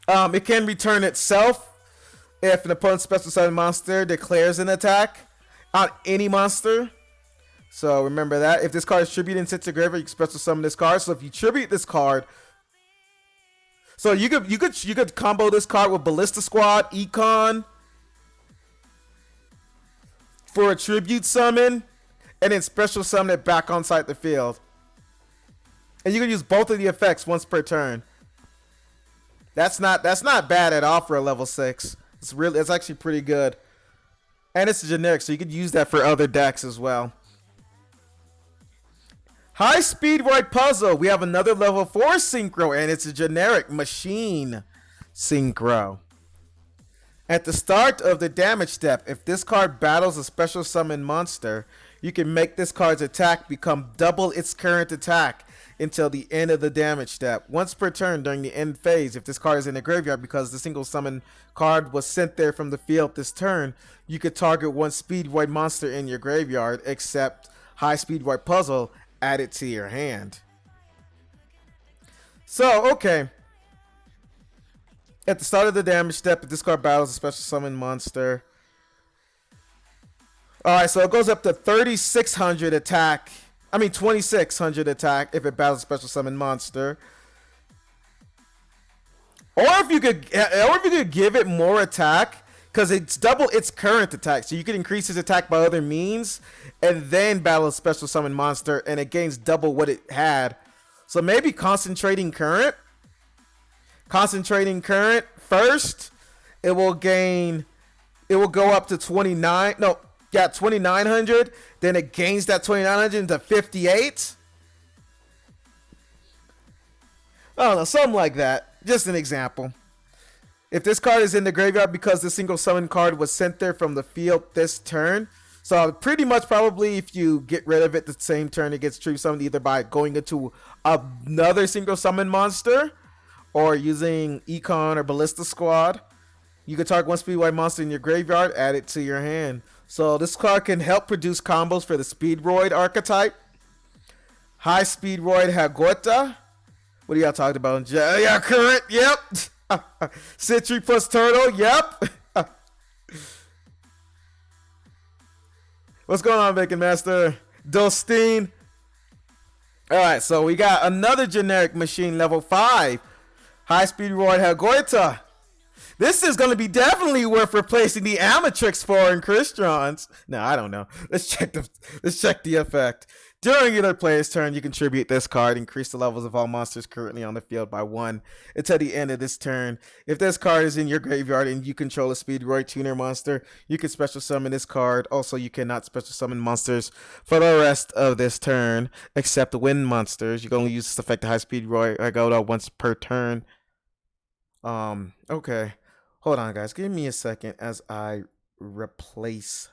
Speaker 1: It can return itself if an opponent's special summon monster declares an attack on any monster. So remember that. If this card is tributed and sent to graveyard, you can special summon this card. So if you tribute this card, so you could combo this card with Ballista Squad, Econ for a tribute summon, and then special summon it back on site the field. And you can use both of the effects once per turn. That's not bad at all for a level 6. It's actually pretty good. And it's a generic, so you could use that for other decks as well. High Speedroid Puzzle. We have another level 4 synchro, and it's a generic machine synchro. At the start of the damage step, if this card battles a special summon monster, you can make this card's attack become double its current attack until the end of the damage step. Once per turn during the end phase, if this card is in the graveyard because the single summon card was sent there from the field this turn, you could target one Speedroid monster in your graveyard, except High Speedroid Puzzle added to your hand. So, okay. At the start of the damage step, if this card battles a special summon monster. Alright, so it goes up to 3,600 attack. 2,600 attack if it battles a special summon monster. Or if you could give it more attack, because it's double its current attack. So you can increase its attack by other means and then battle a special summon monster, and it gains double what it had. So maybe concentrating current. Concentrating current first. It will go up to 2,900. Then it gains that 2,900 to 58. I don't know, something like that. Just an example. If this card is in the graveyard because the single summon card was sent there from the field this turn, so pretty much probably if you get rid of it the same turn, it gets true summoned either by going into another single summon monster or using Econ or Ballista Squad. You can target one Speedroid monster in your graveyard, add it to your hand. So this card can help produce combos for the Speedroid archetype. High Speedroid Hagota. What are y'all talking about? Yeah, current. Yep. Sentry plus turtle. Yep. What's going on, Bacon Master? Dostine. Alright, so we got another generic machine level 5. High Speedroid Hagota. This is going to be definitely worth replacing the Amatrix for and Crystron's. No, I don't know. Let's check the effect. During either player's turn, you contribute this card. Increase the levels of all monsters currently on the field by 1 until the end of this turn. If this card is in your graveyard and you control a Speedroid Tuner monster, you can special summon this card. Also, you cannot special summon monsters for the rest of this turn, except the wind monsters. You can only use this effect to high Speedroid Horsetails once per turn. Okay. Hold on, guys. Give me a second as I replace.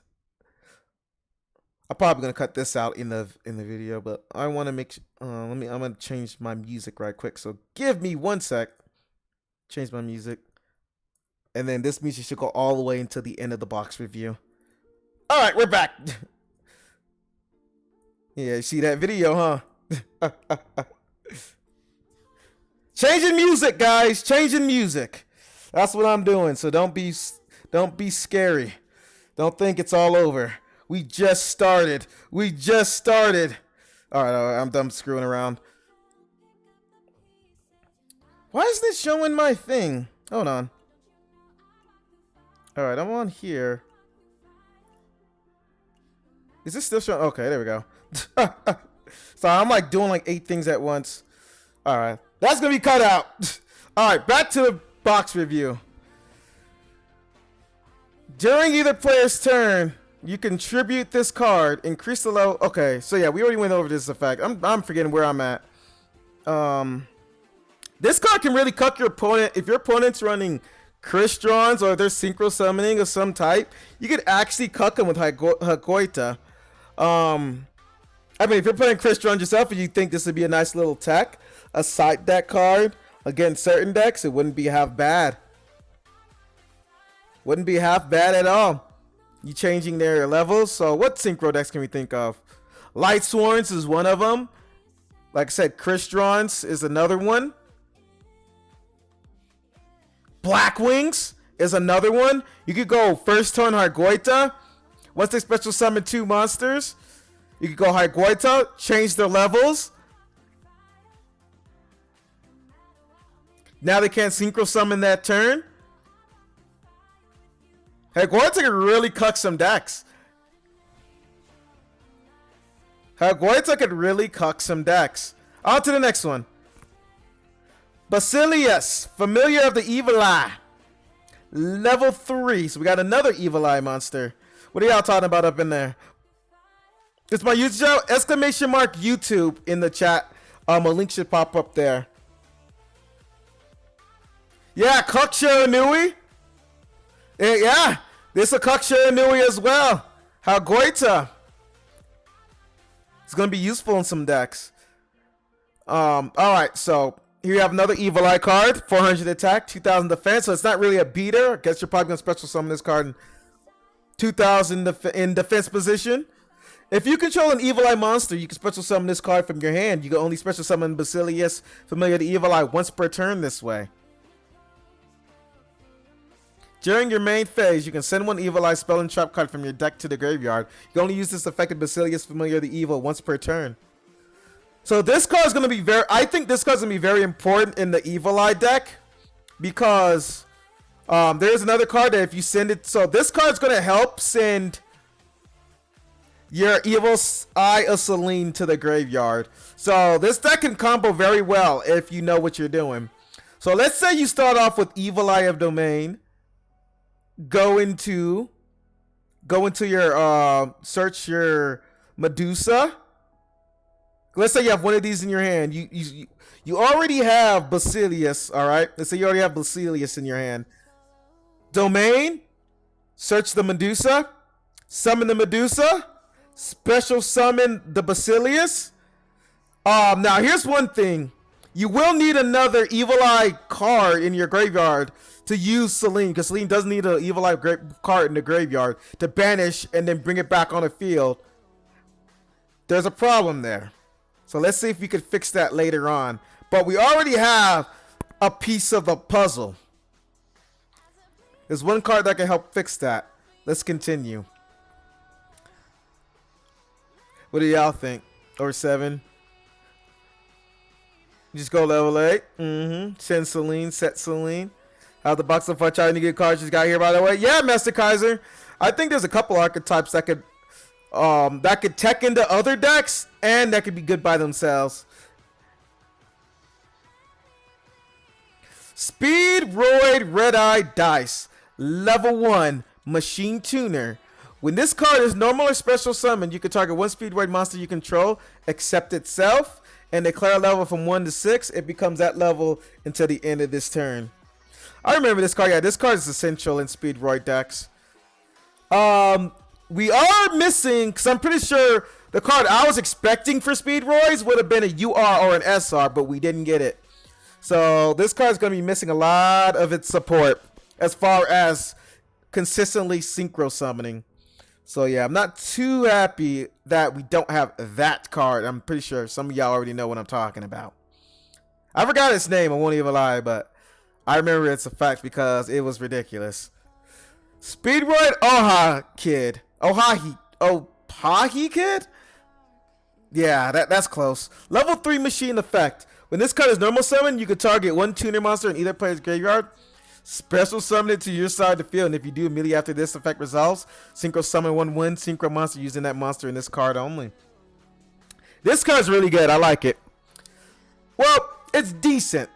Speaker 1: I'm probably gonna cut this out in the video, but I want to make. I'm gonna change my music right quick. So give me 1 sec. Change my music, and then this music should go all the way until the end of the box review. All right, we're back. Yeah, you see that video, huh? Changing music, guys. Changing music. That's what I'm doing. So don't be scary. Don't think it's all over. We just started. All right, I'm done screwing around. Why is this showing my thing? Hold on. All right, I'm on here. Is this still showing? Okay, there we go. So I'm like doing like 8 things at once. All right, that's gonna be cut out. All right, back to the box review. During either player's turn, you contribute this card, increase the level. Okay, so yeah, we already went over this effect. I'm forgetting where I'm at. This card can really cuck your opponent. If your opponent's running Crystron's or they're synchro summoning of some type, you could actually cuck them with Hagoita. I mean, if you're playing Crystron yourself and you think this would be a nice little tech, a side deck card against certain decks, it wouldn't be half bad. Wouldn't be half bad at all. You changing their levels. So what synchro decks can we think of? Light Sworns is one of them. Like I said, Crystron's is another one. Black Wings is another one. You could go first turn Hagoita. Once they special summon 2 monsters, you could go Hagoita, change their levels. Now they can't synchro summon that turn. Hagoita could really cuck some decks. On to the next one. Basilius, Familiar of the Evil Eye. Level 3. So we got another Evil Eye monster. What are y'all talking about up in there? It's my Yugioh !YouTube in the chat. A link should pop up there. Yeah, Kuksha Inui. Yeah, this is a Kuksha Inui as well. Hagoita. It's going to be useful in some decks. Alright, so here you have another Evil Eye card. 400 attack, 2000 defense. So it's not really a beater. I guess you're probably going to special summon this card in 2000 in defense position. If you control an Evil Eye monster, you can special summon this card from your hand. You can only special summon Basilius, Familiar of the Evil Eye, once per turn this way. During your main phase, you can send 1 Evil Eye spell and trap card from your deck to the graveyard. You can only use this effective Basilius, Familiar of the Evil, once per turn. So this card is going to be I think this card is going to be very important in the Evil Eye deck. Because there's another card that if you send it... So this card is going to help send your Evil Eye of Selene to the graveyard. So this deck can combo very well if you know what you're doing. So let's say you start off with Evil Eye of Domain. Go into your search your Medusa. Let's say you have one of these in your hand. You already have Basilius, all right? Let's say you already have Basilius in your hand. Domain, search the Medusa, summon the Medusa, special summon the Basilius. Now here's one thing. You will need another Evil Eye card in your graveyard to use Selene, because Selene does need an Evil Eye card in the graveyard to banish and then bring it back on the field. There's a problem there. So let's see if we could fix that later on. But we already have a piece of the puzzle. There's one card that can help fix that. Let's continue. What do y'all think? Or 7? Just go level 8. Send Selene, set Selene. Out of the box of fun trying to get cards you got here, by the way. Yeah, Master Kaiser. I think there's a couple archetypes that could tech into other decks and that could be good by themselves. Speedroid Red-Eye Dice, level 1 Machine Tuner. When this card is normal or special summoned, you can target one Speedroid monster you control, except itself, and declare a level from 1 to 6. It becomes that level until the end of this turn. I remember this card. Yeah, this card is essential in Speedroid decks. We are missing, because I'm pretty sure the card I was expecting for Speedroids would have been a UR or an SR, but we didn't get it. So this card is going to be missing a lot of its support as far as consistently synchro summoning. So yeah, I'm not too happy that we don't have that card. I'm pretty sure some of y'all already know what I'm talking about. I forgot its name, I won't even lie, but I remember it's a fact because it was ridiculous. Speedroid Oha Kid. Ohahi Kid? Yeah, that's close. Level 3 machine effect. When this card is normal summon, you can target one tuner monster in either player's graveyard. Special summon it to your side of the field, and if you do immediately after this effect resolves, synchro summon one synchro monster using that monster in this card only. This card's really good. I like it. Well, it's decent.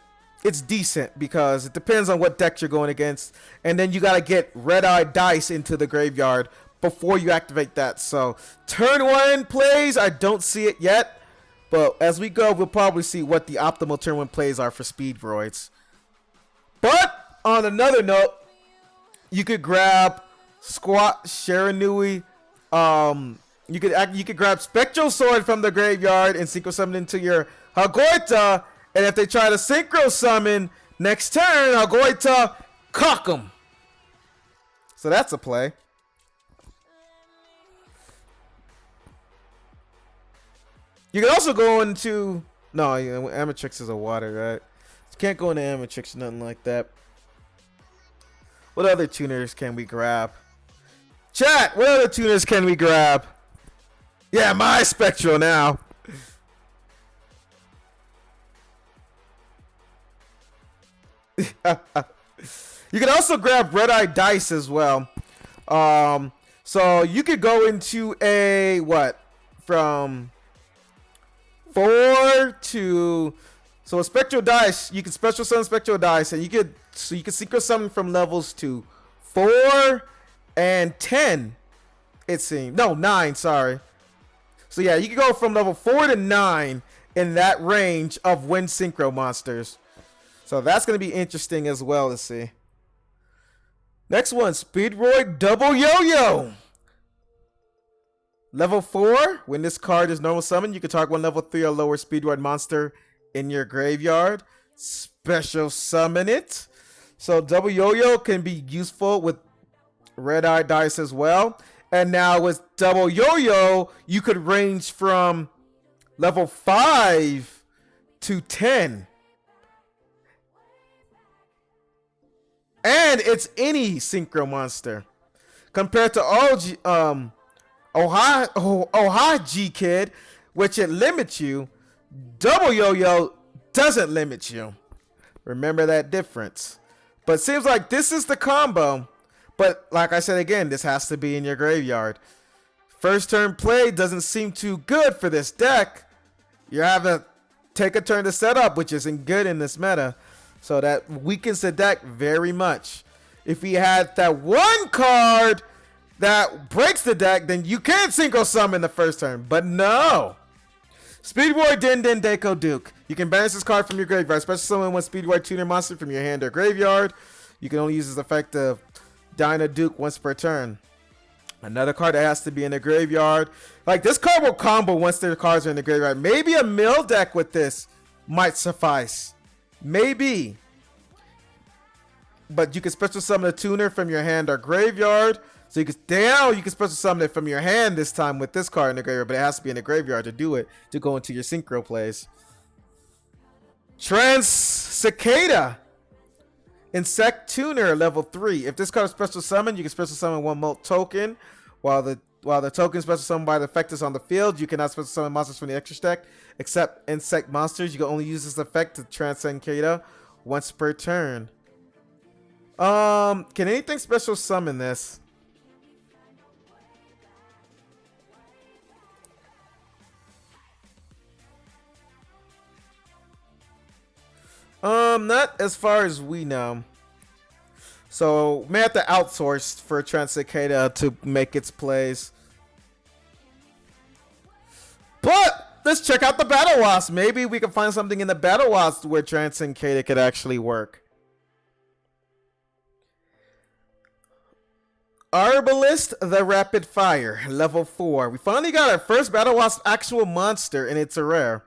Speaker 1: It's decent because it depends on what deck you're going against, and then you got to get Red-Eye Dice into the graveyard before you activate that. So turn 1 plays, I don't see it yet. But as we go, we'll probably see what the optimal turn 1 plays are for Speedroids. But on another note, you could grab Squat Shiranui. You could grab Spectral Sword from the graveyard and synchro summon into your Hagoita. And if they try to synchro summon next turn, Hagoita cock 'em. So that's a play. You can also go into... No, Amatrix is a water, right? You can't go into Amatrix, nothing like that. What other tuners can we grab? Chat, what other tuners can we grab? Yeah, my Spectral now. You can also grab Red-Eye Dice as well. So you could go into a... What? From... 4 to... So a Spectral Dice, you can special summon Spectral Dice, and you could synchro summon from levels to 4 and 10, it seems. No, 9, sorry. So yeah, you can go from level 4 to 9 in that range of wind synchro monsters. So that's going to be interesting as well to see. Next one, Speedroid Double Yo-Yo. Level 4, when this card is normal summon, you can target one level 3 or lower Speedroid monster in your graveyard. Special summon it. So Double Yo-Yo can be useful with Red-Eye Dice as well. And now with Double Yo-Yo, you could range from level 5 to 10. And it's any synchro monster. Compared to Ohaji Kid, which it limits you, Double Yo-Yo doesn't limit you. Remember that difference. But it seems like this is the combo. But like I said again, this has to be in your graveyard. First turn play doesn't seem too good for this deck. You have to take a turn to set up, which isn't good in this meta. So that weakens the deck very much. If we had that one card that breaks the deck, then you can synchro summon the first turn. But no. Speedroid Din Din Deco Duke. You can banish this card from your graveyard. Special summon one Speedroid tuner monster from your hand or graveyard. You can only use this effect of Dyna Duke once per turn. Another card that has to be in the graveyard. Like, this card will combo once their cards are in the graveyard. Maybe a mill deck with this might suffice. Maybe. But you can special summon a tuner from your hand or graveyard. So you can special summon it from your hand this time with this card in the graveyard, but it has to be in the graveyard to do it, to go into your synchro plays. Cicada. Insect Tuner, level 3. If this card is special summon, you can special summon one Molt token. While the token special summoned by the effect is on the field, you cannot special summon monsters from the extra deck, except insect monsters. You can only use this effect to Cicada once per turn. Can anything special summon this? Not as far as we know. So we may have to outsource for Transcicada to make its plays. But let's check out the Battle Wasp. Maybe we can find something in the Battle Wasp where Transcicada could actually work. Arbalist the Rapid Fire, level 4. We finally got our first Battle Wasp actual monster, and it's a rare.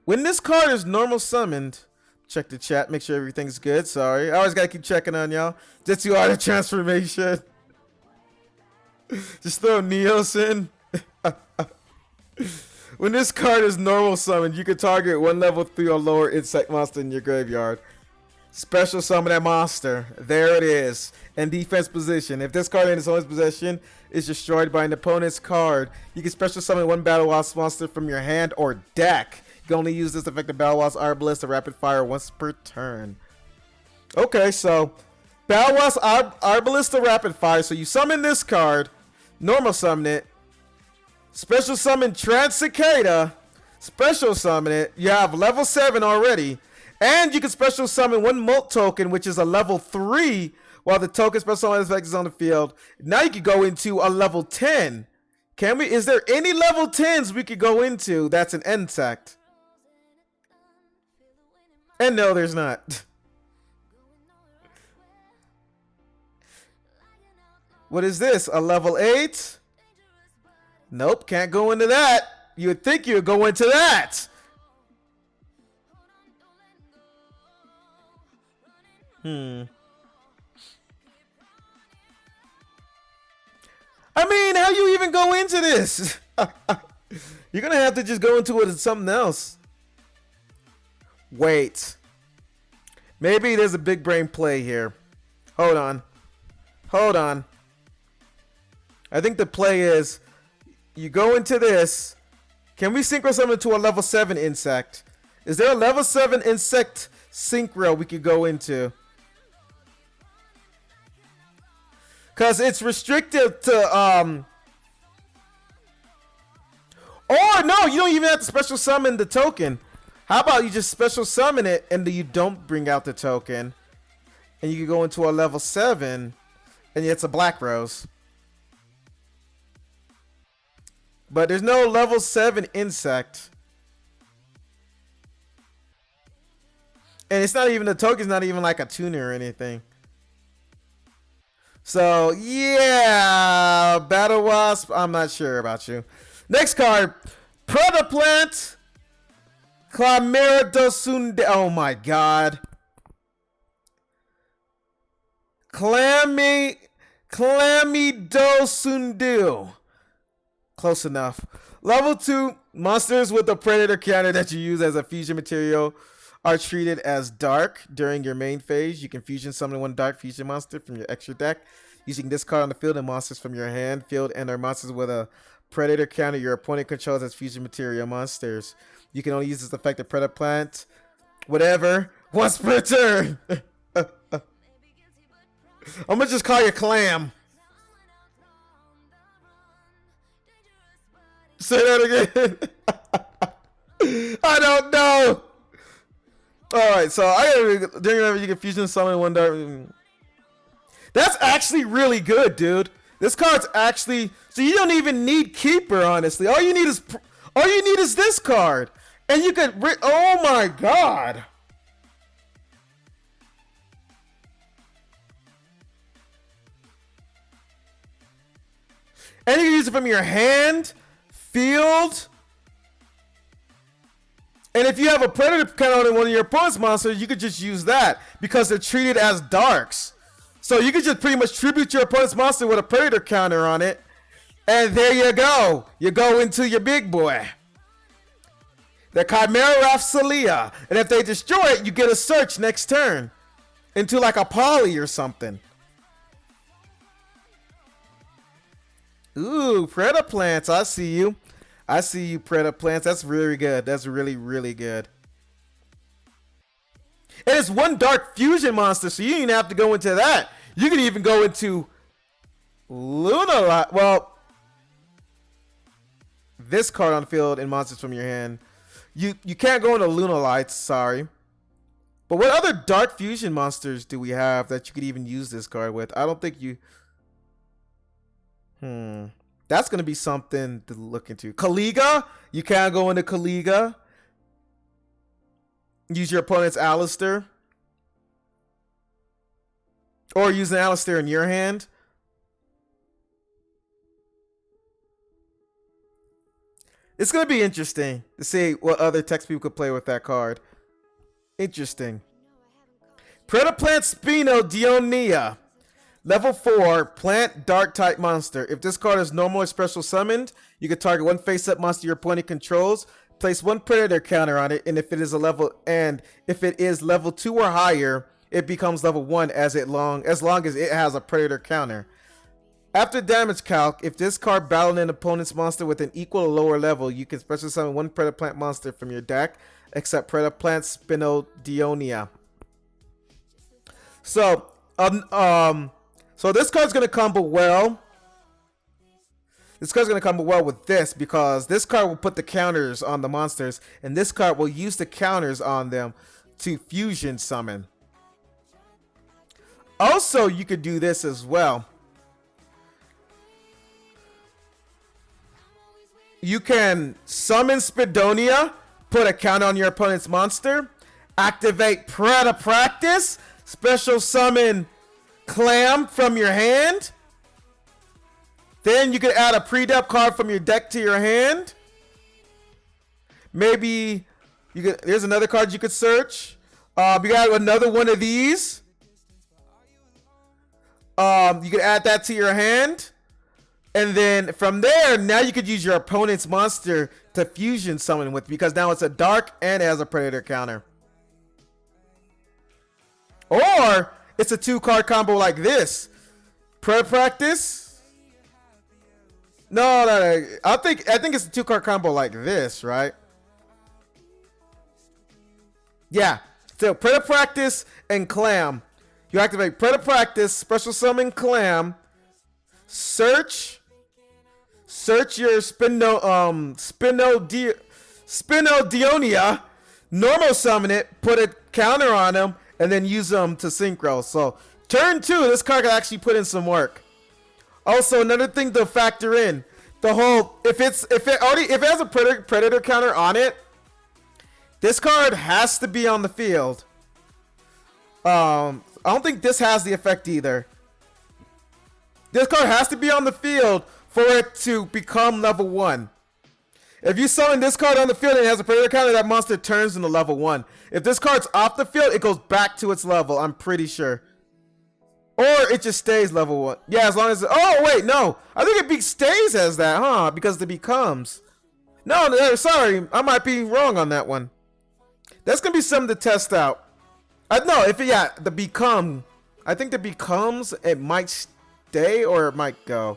Speaker 1: When this card is normal summoned, check the chat, make sure everything's good. Sorry, I always gotta keep checking on y'all. Jetsu Art of Transformation. Just throw Neos in. When this card is normal summoned, you can target one level 3 or lower insect monster in your graveyard. Special summon that monster. There it is. In defense position. If this card in its own possession is destroyed by an opponent's card, you can special summon one Battle Wasp monster from your hand or deck. You can only use this effective Battle Wasp Arbalist or Rapid Fire once per turn. Okay, so Battle Wasp Arbalist or Rapid Fire. So you summon this card, normal summon it, special summon Transcicada, special summon it. You have level 7 already. And you can special summon one Molt token, which is a level 3, while the token special summon effect is on the field. Now you can go into a level 10. Can we? Is there any level 10s we could go into that's an insect? And no, there's not. What is this? A level 8? Nope, can't go into that. You would think you would go into that. I mean, how you even go into this? You're gonna have to just go into it as something else. Wait. Maybe there's a big brain play here. Hold on. Hold on. I think the play is you go into this. Can we synchro summon to a level 7 insect? Is there a level 7 insect synchro we could go into? Because it's restricted to or no, you don't even have to special summon the token. How about you just special summon it and then you don't bring out the token, and you can go into a level 7 and it's a black rose. But there's no level 7 insect. And it's not even, the token's not even like a tuner or anything. So, yeah, Battle Wasp, I'm not sure about you. Next card, Predaplant Clamerito. Oh my god. Clamidosundu. Close enough. Level 2, monsters with a predator counter that you use as a fusion material are treated as dark during your main phase. You can fusion summon one dark fusion monster from your extra deck using this card on the field and monsters from your hand, field, and are monsters with a predator counter your opponent controls as fusion material monsters. You can only use this effective Predaplant, whatever, once per turn. I'm gonna just call you Clam. Say that again. I don't know. Alright, so during you can fusion summon one dark. That's actually really good, dude. This card's actually, so you don't even need Keeper, honestly. All you need is this card. And you could, oh my god. And you can use it from your hand, field. And if you have a predator counter on one of your opponent's monsters, you could just use that because they're treated as darks. So you could just pretty much tribute your opponent's monster with a predator counter on it. And there you go. You go into your big boy. The Chimera Rapsalia. And if they destroy it, you get a search next turn. Into like a poly or something. Ooh, Predaplants. I see you. I see you, Predaplants. That's really good. That's really, really good. And it's one dark fusion monster, so you don't even have to go into that. You can even go into Luna. Well, this card on the field and monsters from your hand. You can't go into Luna Lights, sorry. But what other dark fusion monsters do we have that you could even use this card with? I don't think you... That's going to be something to look into. Kaliga? You can't go into Kaliga. Use your opponent's Alistair. Or use an Alistair in your hand. It's going to be interesting to see what other text people could play with that card. Interesting. Predaplant Spino Dionia. Level 4, plant dark type monster. If this card is normal or special summoned, you can target one face-up monster your opponent controls. Place one predator counter on it, and if it is level 2 or higher, it becomes level 1 as long as it has a predator counter. After damage calc, if this card battled an opponent's monster with an equal or lower level, you can special summon one Predaplant monster from your deck, except Predaplant Spino Dionia. So this card's gonna combo well. This card's gonna combo well with this because this card will put the counters on the monsters, and this card will use the counters on them to fusion summon. Also, you could do this as well. You can summon Spidonia, put a counter on your opponent's monster, activate Practice, special summon Clam from your hand. Then you could add a pre-dep card from your deck to your hand. Maybe you could. There's another card you could search. You got another one of these. You could add that to your hand. And then from there, now you could use your opponent's monster to fusion summon with, because now it's a dark and it has a predator counter. Or it's a 2-card combo like this. Practice. No. I think it's a 2-card combo like this, right? Yeah. So Practice and Clam. You activate Practice, special summon Clam, search your Spino Dionia, normal summon it, put a counter on him, and then use them to synchro. So turn 2, this card can actually put in some work. Also, another thing to factor in, the whole if it has a predator counter on it, this card has to be on the field. I don't think this has the effect either. This card has to be on the field for it to become level 1. If you summon this card on the field and it has a predator counter, that monster turns into level 1. If this card's off the field, it goes back to its level, I'm pretty sure. Or it just stays level 1. Yeah, as long as... Oh, wait, no. I think it stays as that, huh? Because it becomes... No, sorry. I might be wrong on that one. That's going to be something to test out. No, the become... I think the becomes, it might stay or it might go.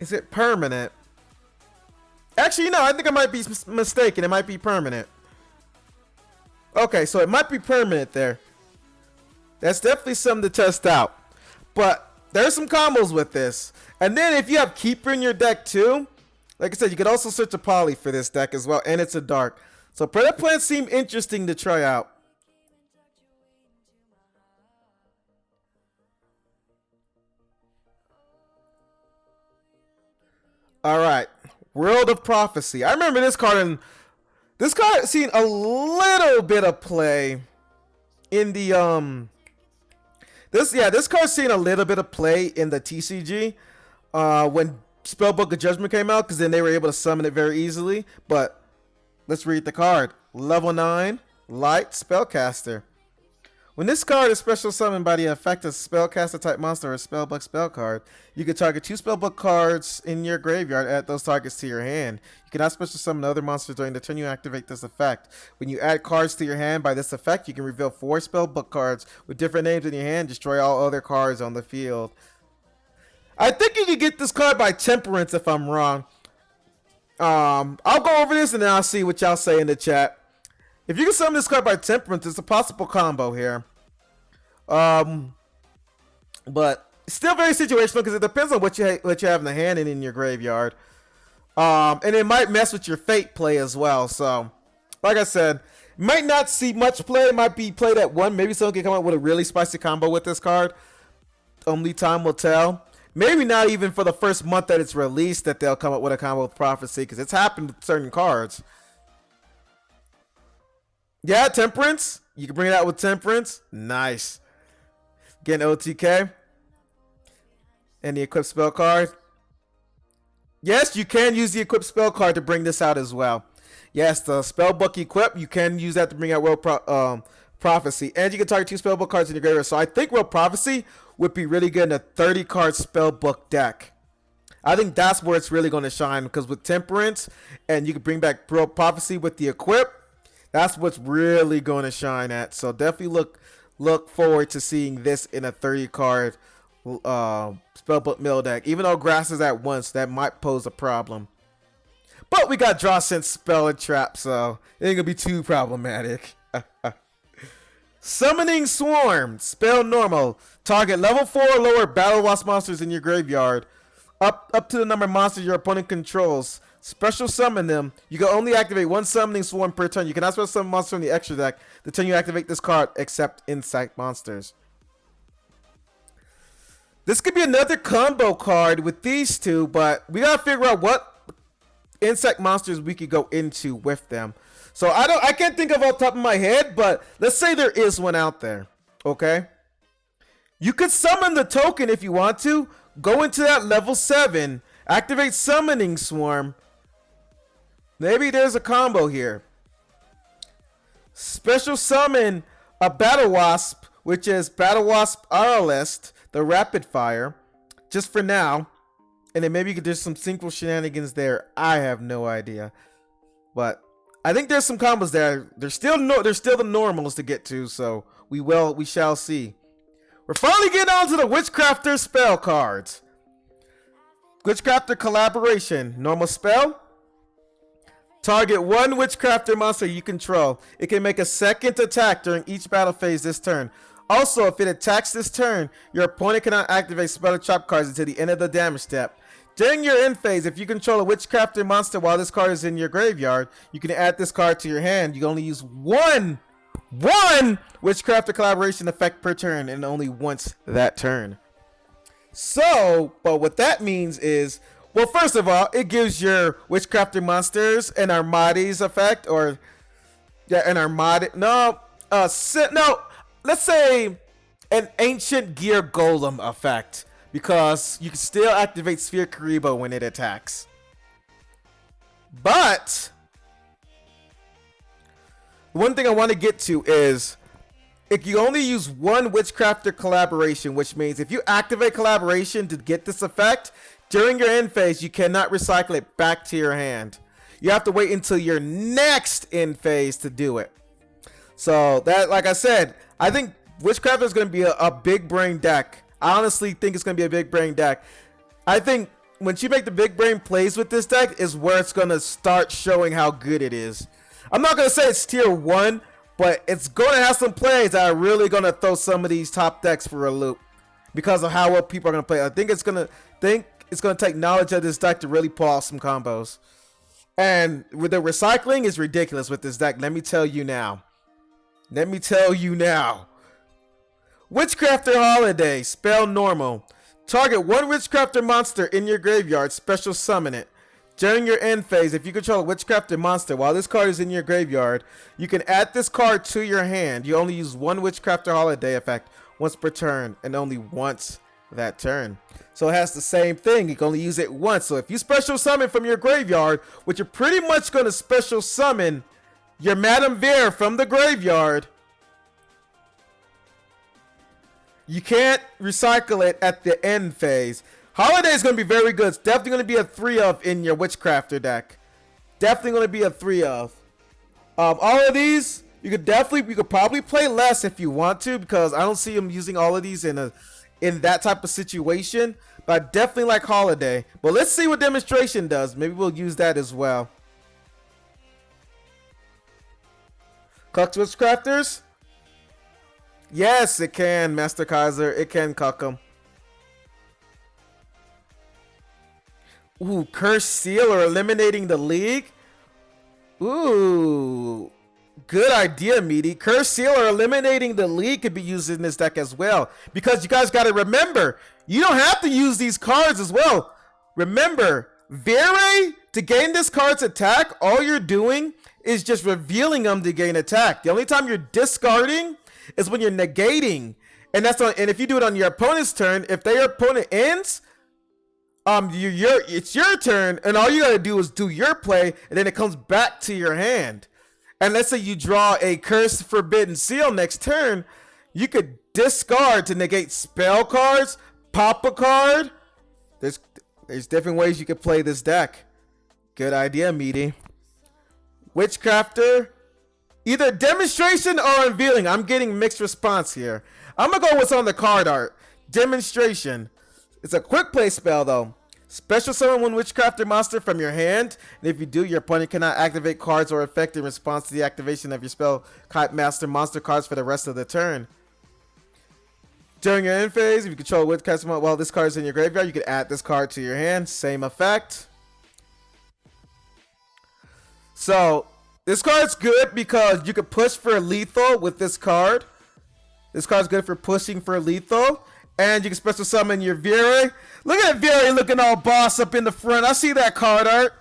Speaker 1: Is it permanent? Actually, no, I think I might be mistaken. It might be permanent. Okay, so it might be permanent there. That's definitely something to test out. But there's some combos with this. And then if you have Keeper in your deck too, like I said, you could also search a poly for this deck as well. And it's a dark. So Predaplants seem interesting to try out. All right, World of Prophecy. I remember this card, and this card seen a little bit of play in the this card's seen a little bit of play in the TCG when Spellbook of Judgment came out, because then they were able to summon it very easily. But let's read the card. Level 9, Light Spellcaster. When this card is special summoned by the effect of Spellcaster type monster or Spellbook spell card, you can target 2 Spellbook cards in your graveyard, add those targets to your hand. You cannot special summon other monsters during the turn you activate this effect. When you add cards to your hand by this effect, you can reveal 4 Spellbook cards with different names in your hand, destroy all other cards on the field. I think you can get this card by Temperance if I'm wrong. I'll go over this and then I'll see what y'all say in the chat. If you can summon this card by Temperance, it's a possible combo here. But still very situational because it depends on what you have in the hand and in your graveyard. And it might mess with your fate play as well. So, like I said, might not see much play. It might be played at 1. Maybe someone can come up with a really spicy combo with this card. Only time will tell. Maybe not even for the first month that it's released that they'll come up with a combo with Prophecy, because it's happened with certain cards. Yeah, Temperance. You can bring it out with Temperance. Nice. Getting OTK. And the equipped spell card. Yes, you can use the equipped spell card to bring this out as well. Yes, the spellbook equip, you can use that to bring out World Prophecy. And you can target 2 spellbook cards in your graveyard. So I think World Prophecy would be really good in a 30-card spellbook deck. I think that's where it's really going to shine, because with Temperance, and you can bring back World Prophecy with the equip, that's what's really going to shine at. So definitely look forward to seeing this in a 30-card spellbook mill deck. Even though grass is at once, that might pose a problem. But we got Draw Sense, Spell, and Trap, so it ain't gonna be too problematic. Summoning Swarm, spell normal. Target level 4 or lower Battle Wasp monsters in your graveyard. Up to the number of monsters your opponent controls. Special summon them. You can only activate 1 Summoning Swarm per turn. You cannot special summon monsters from the extra deck the turn you activate this card, except insect monsters. This could be another combo card with these two, but we gotta figure out what insect monsters we could go into with them. So I can't think of off the top of my head, but let's say there is one out there. Okay, you could summon the token if you want to. Go into that level 7, activate Summoning Swarm. Maybe there's a combo here. Special summon a Battle Wasp, which is Battle Wasp Aralist, the Rapid Fire, just for now. And then maybe you could do some synchro shenanigans there. I have no idea, but I think there's some combos there. There's still the normals to get to, so we shall see. We're finally getting on to the Witchcrafter spell cards. Witchcrafter Collaboration, normal spell. Target 1 Witchcrafter monster you control. It can make a second attack during each battle phase this turn. Also, if it attacks this turn, your opponent cannot activate spell or trap cards until the end of the damage step. During your end phase, if you control a Witchcrafter monster while this card is in your graveyard, you can add this card to your hand. You can only use one Witchcrafter Collaboration effect per turn, and only once that turn. So, but what that means is, well, first of all, it gives your Witchcrafter monsters an Armades effect, or yeah, an Armada. Let's say an Ancient Gear Golem effect, because you can still activate Sphere Karibo when it attacks. But one thing I want to get to is, if you only use 1 Witchcrafter Collaboration, which means if you activate Collaboration to get this effect, during your end phase, you cannot recycle it back to your hand. You have to wait until your next end phase to do it. So that, like I said, I think Witchcrafter is going to be a big brain deck. I honestly think it's going to be a big brain deck. I think when you make the big brain plays with this deck is where it's going to start showing how good it is. I'm not going to say it's tier 1, but it's going to have some plays that are really going to throw some of these top decks for a loop because of how well people are going to play. I think it's going to take knowledge of this deck to really pull off some combos. And with the recycling is ridiculous with this deck. Let me tell you now. Witchcrafter Holiday, spell normal. Target 1 Witchcrafter monster in your graveyard, special summon it. During your end phase, if you control a Witchcrafter monster while this card is in your graveyard, you can add this card to your hand. You only use 1 Witchcrafter Holiday effect once per turn, and only once that turn. So it has the same thing. You can only use it once. So if you special summon from your graveyard, which you're pretty much going to special summon your Madame Veer from the graveyard, you can't recycle it at the end phase. Holiday is going to be very good. It's definitely going to be a 3-of in your Witchcrafter deck. Definitely going to be a 3-of. All of these, you could probably play less if you want to, because I don't see them using all of these in that type of situation. But I definitely like Holiday. But let's see what Demonstration does. Maybe we'll use that as well. Cuck Witchcrafters? Yes, it can, Master Kaiser. It can cuck them. Ooh, Curse Seal or eliminating the league? Ooh, good idea, Meaty. Curse Seal or eliminating the league could be used in this deck as well. Because you guys got to remember, you don't have to use these cards as well. Remember, Vere, to gain this card's attack, all you're doing is just revealing them to gain attack. The only time you're discarding is when you're negating. And that's on, and if you do it on your opponent's turn, if their opponent ends, it's your turn, and all you gotta do is do your play, and then it comes back to your hand. And let's say you draw a Cursed Forbidden Seal next turn, you could discard to negate spell cards, pop a card. There's different ways you could play this deck. Good idea, Meaty. Witchcrafter, either Demonstration or Unveiling. I'm getting mixed response here. I'm gonna go what's on the card art. Demonstration. It's a quick play spell though. Special summon one Witchcrafter monster from your hand, and if you do, your opponent cannot activate cards or effect in response to the activation of your spell master monster cards for the rest of the turn. During your end phase, if you control Witchcrafter while this card is in your graveyard, you can add this card to your hand. Same effect. So this card's good because you can push for lethal with this card. This card's good for pushing for lethal. And you can special summon your Vere. Look at Vere looking all boss up in the front. I see that card art.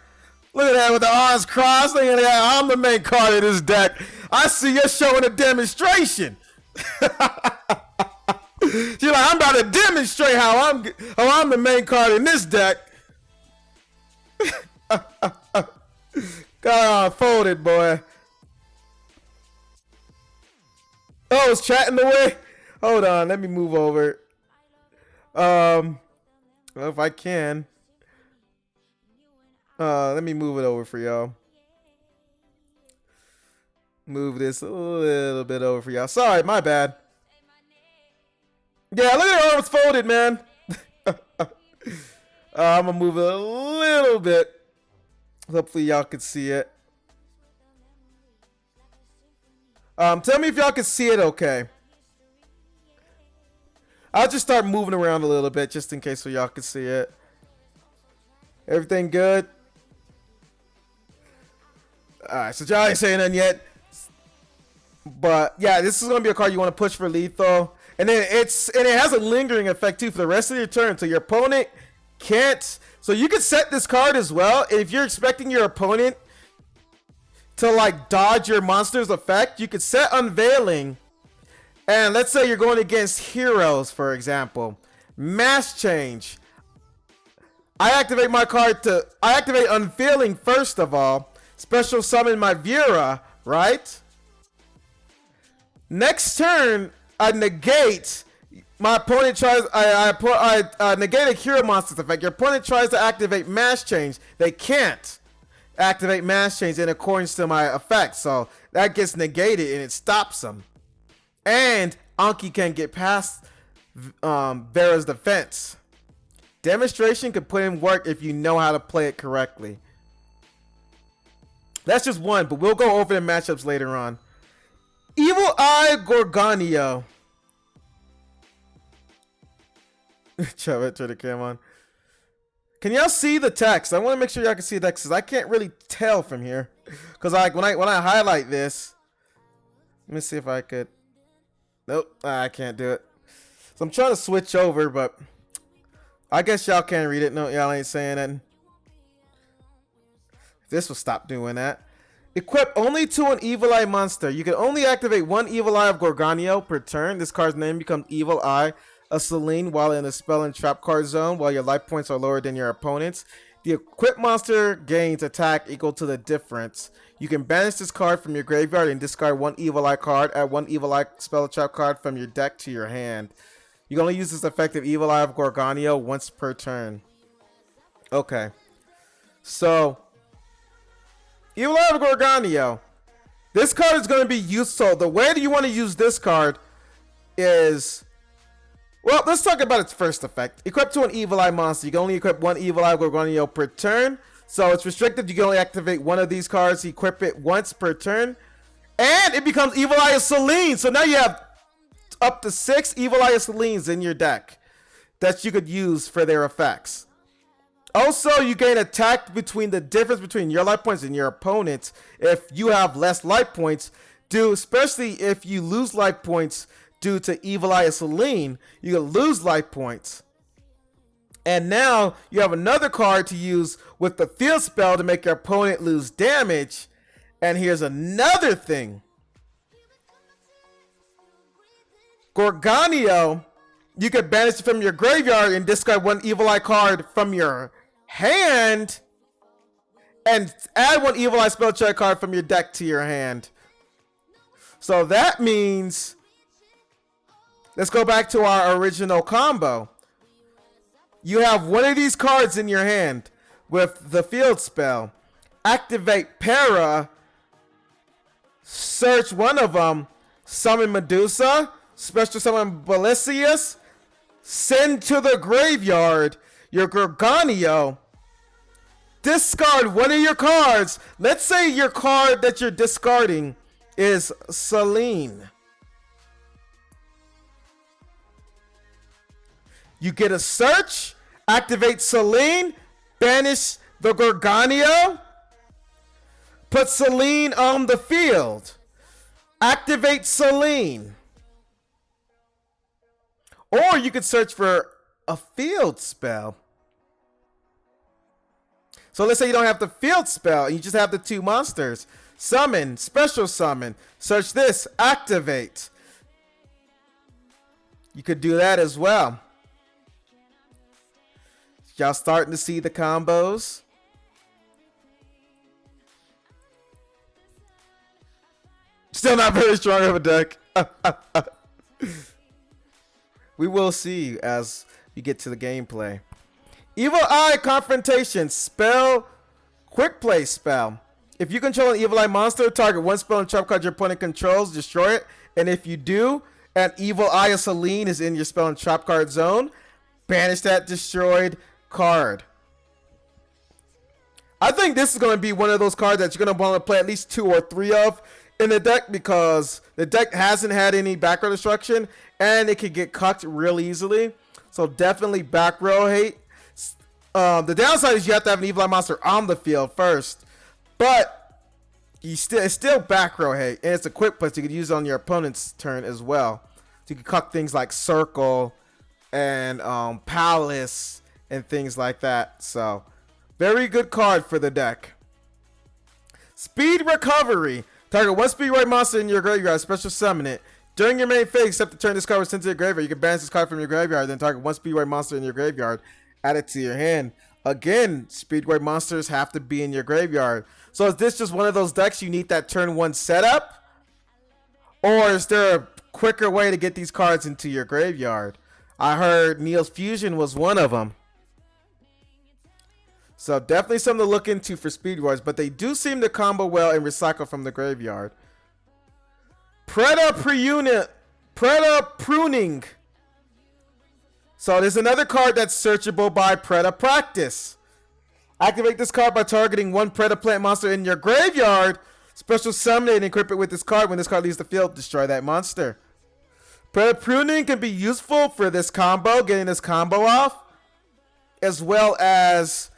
Speaker 1: Look at that with the arms crossed. Look at that. I'm the main card of this deck. I see you're showing a demonstration. She's like, I'm about to demonstrate how I'm the main card in this deck. Got folded, boy. Oh, it's chatting away. Hold on, let me move over. Well, if I can. Let me move it over for y'all. Move this a little bit over for y'all. Sorry, my bad. Yeah, look at her arms folded, man. I'm gonna move it a little bit. Hopefully y'all can see it. Tell me if y'all can see it okay. I'll just start moving around a little bit just in case so y'all can see it. Everything good? Alright, so y'all ain't saying nothing yet. But yeah, this is gonna be a card you want to push for lethal. And then it has a lingering effect too for the rest of your turn. So your opponent can't. So you can set this card as well. If you're expecting your opponent to like dodge your monster's effect, you could set Unveiling. And let's say you're going against heroes, for example. Mass Change. I activate my card to... I activate Unveiling first of all. Special summon my Vera, right? Next turn, I negate... My opponent tries... I negate a hero monster's effect. Your opponent tries to activate Mass Change. They can't activate Mass Change in accordance to my effect. So that gets negated and it stops them. And Anki can get past Vera's defense. Demonstration could put in work if you know how to play it correctly. That's just one, but we'll go over the matchups later on. Evil Eye Gorgonio. Turn the camera on. Can y'all see the text? I want to make sure y'all can see the text because I can't really tell from here. Because like when I highlight this, let me see if I could. Nope, I can't do it. So I'm trying to switch over, but I guess y'all can't read it. No, y'all ain't saying nothing. This will stop doing that. Equip only to an Evil Eye monster. You can only activate one Evil Eye of Gorgonio per turn. This card's name becomes Evil Eye of Selene while in the spell and trap card zone, while your life points are lower than your opponent's. The equipped monster gains attack equal to the difference. You can banish this card from your graveyard and discard one Evil Eye card. Add one Evil Eye spell trap card from your deck to your hand. You can only use this effective Evil Eye of Gorgonio once per turn. Okay. So, Evil Eye of Gorgonio. This card is going to be useful. The way that you want to use this card is... Well, let's talk about its first effect. Equip to an Evil Eye monster. You can only equip one Evil Eye of Gorgonio per turn. So it's restricted. You can only activate one of these cards. Equip it once per turn. And it becomes Evil Eye of Selene. So now you have up to 6 Evil Eye of Selenes in your deck that you could use for their effects. Also, you gain attack between the difference between your life points and your opponent's if you have less life points, especially if you lose life points due to Evil Eye of Selene, you can lose life points. And now you have another card to use with the field spell to make your opponent lose damage. And here's another thing. Gorgonio, you could banish it from your graveyard and discard 1 Evil Eye card from your hand and add 1 Evil Eye spell check card from your deck to your hand. So that means, let's go back to our original combo. You have 1 of these cards in your hand with the field spell. Activate Para, search 1 of them, summon Medusa, special summon Belicius, send to the graveyard your Gorgonio, discard 1 of your cards. Let's say your card that you're discarding is Selene. You get a search, activate Selene, banish the Gorgonio, put Selene on the field, activate Selene. Or you could search for a field spell. So let's say you don't have the field spell, you just have the 2 monsters. Summon, special summon, search this, activate. You could do that as well. Y'all starting to see the combos? Still not very strong of a deck. We will see as we get to the gameplay. Evil Eye Confrontation spell, quick play spell. If you control an Evil Eye monster, target 1 spell and trap card your opponent controls, destroy it. And if you do, an Evil Eye of Selene is in your spell and trap card zone, banish that destroyed card. I think this is going to be one of those cards that you're going to want to play at least 2 or 3 of in the deck because the deck hasn't had any back row destruction and it can get cucked real easily. So definitely back row hate. The downside is you have to have an Evil Eye monster on the field first, but it's still back row hate, and it's a quick play so you can use it on your opponent's turn as well. So you can cuck things like Circle and Palace and things like that. So very good card for the deck. Speed Recovery. Target 1 Speedroid monster in your graveyard, special summon it. During your main phase, except to turn this card was sent to your graveyard, you can banish this card from your graveyard, then target 1 Speedroid monster in your graveyard, add it to your hand. Again, Speedroid monsters have to be in your graveyard. So is this just one of those decks you need that turn 1 setup? Or is there a quicker way to get these cards into your graveyard? I heard Neil's Fusion was one of them. So definitely something to look into for Speedroids, but they do seem to combo well and recycle from the graveyard. Predaplant Pruning. So there's another card that's searchable by Practice. Activate this card by targeting 1 Predaplant monster in your graveyard. Special summon it and equip it with this card. When this card leaves the field, destroy that monster. Pruning can be useful for this combo, getting this combo off, as well as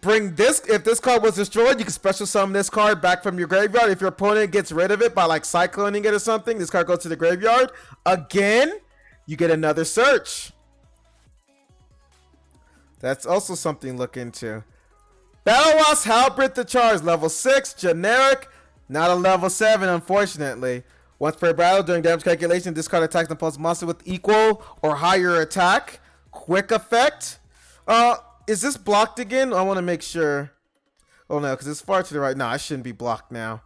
Speaker 1: bring this. If this card was destroyed, you can special summon this card back from your graveyard. If your opponent gets rid of it by like cycloning it or something, this card goes to the graveyard. Again, you get another search. That's also something to look into. Battle Wasp Halberd the Charge, level 6, generic, not a level 7, unfortunately. Once per battle, during damage calculation, discard attacks and pulse monster with equal or higher attack. Quick effect. Is this blocked again? I want to make sure. Oh no, because it's far to the right. No, I shouldn't be blocked now.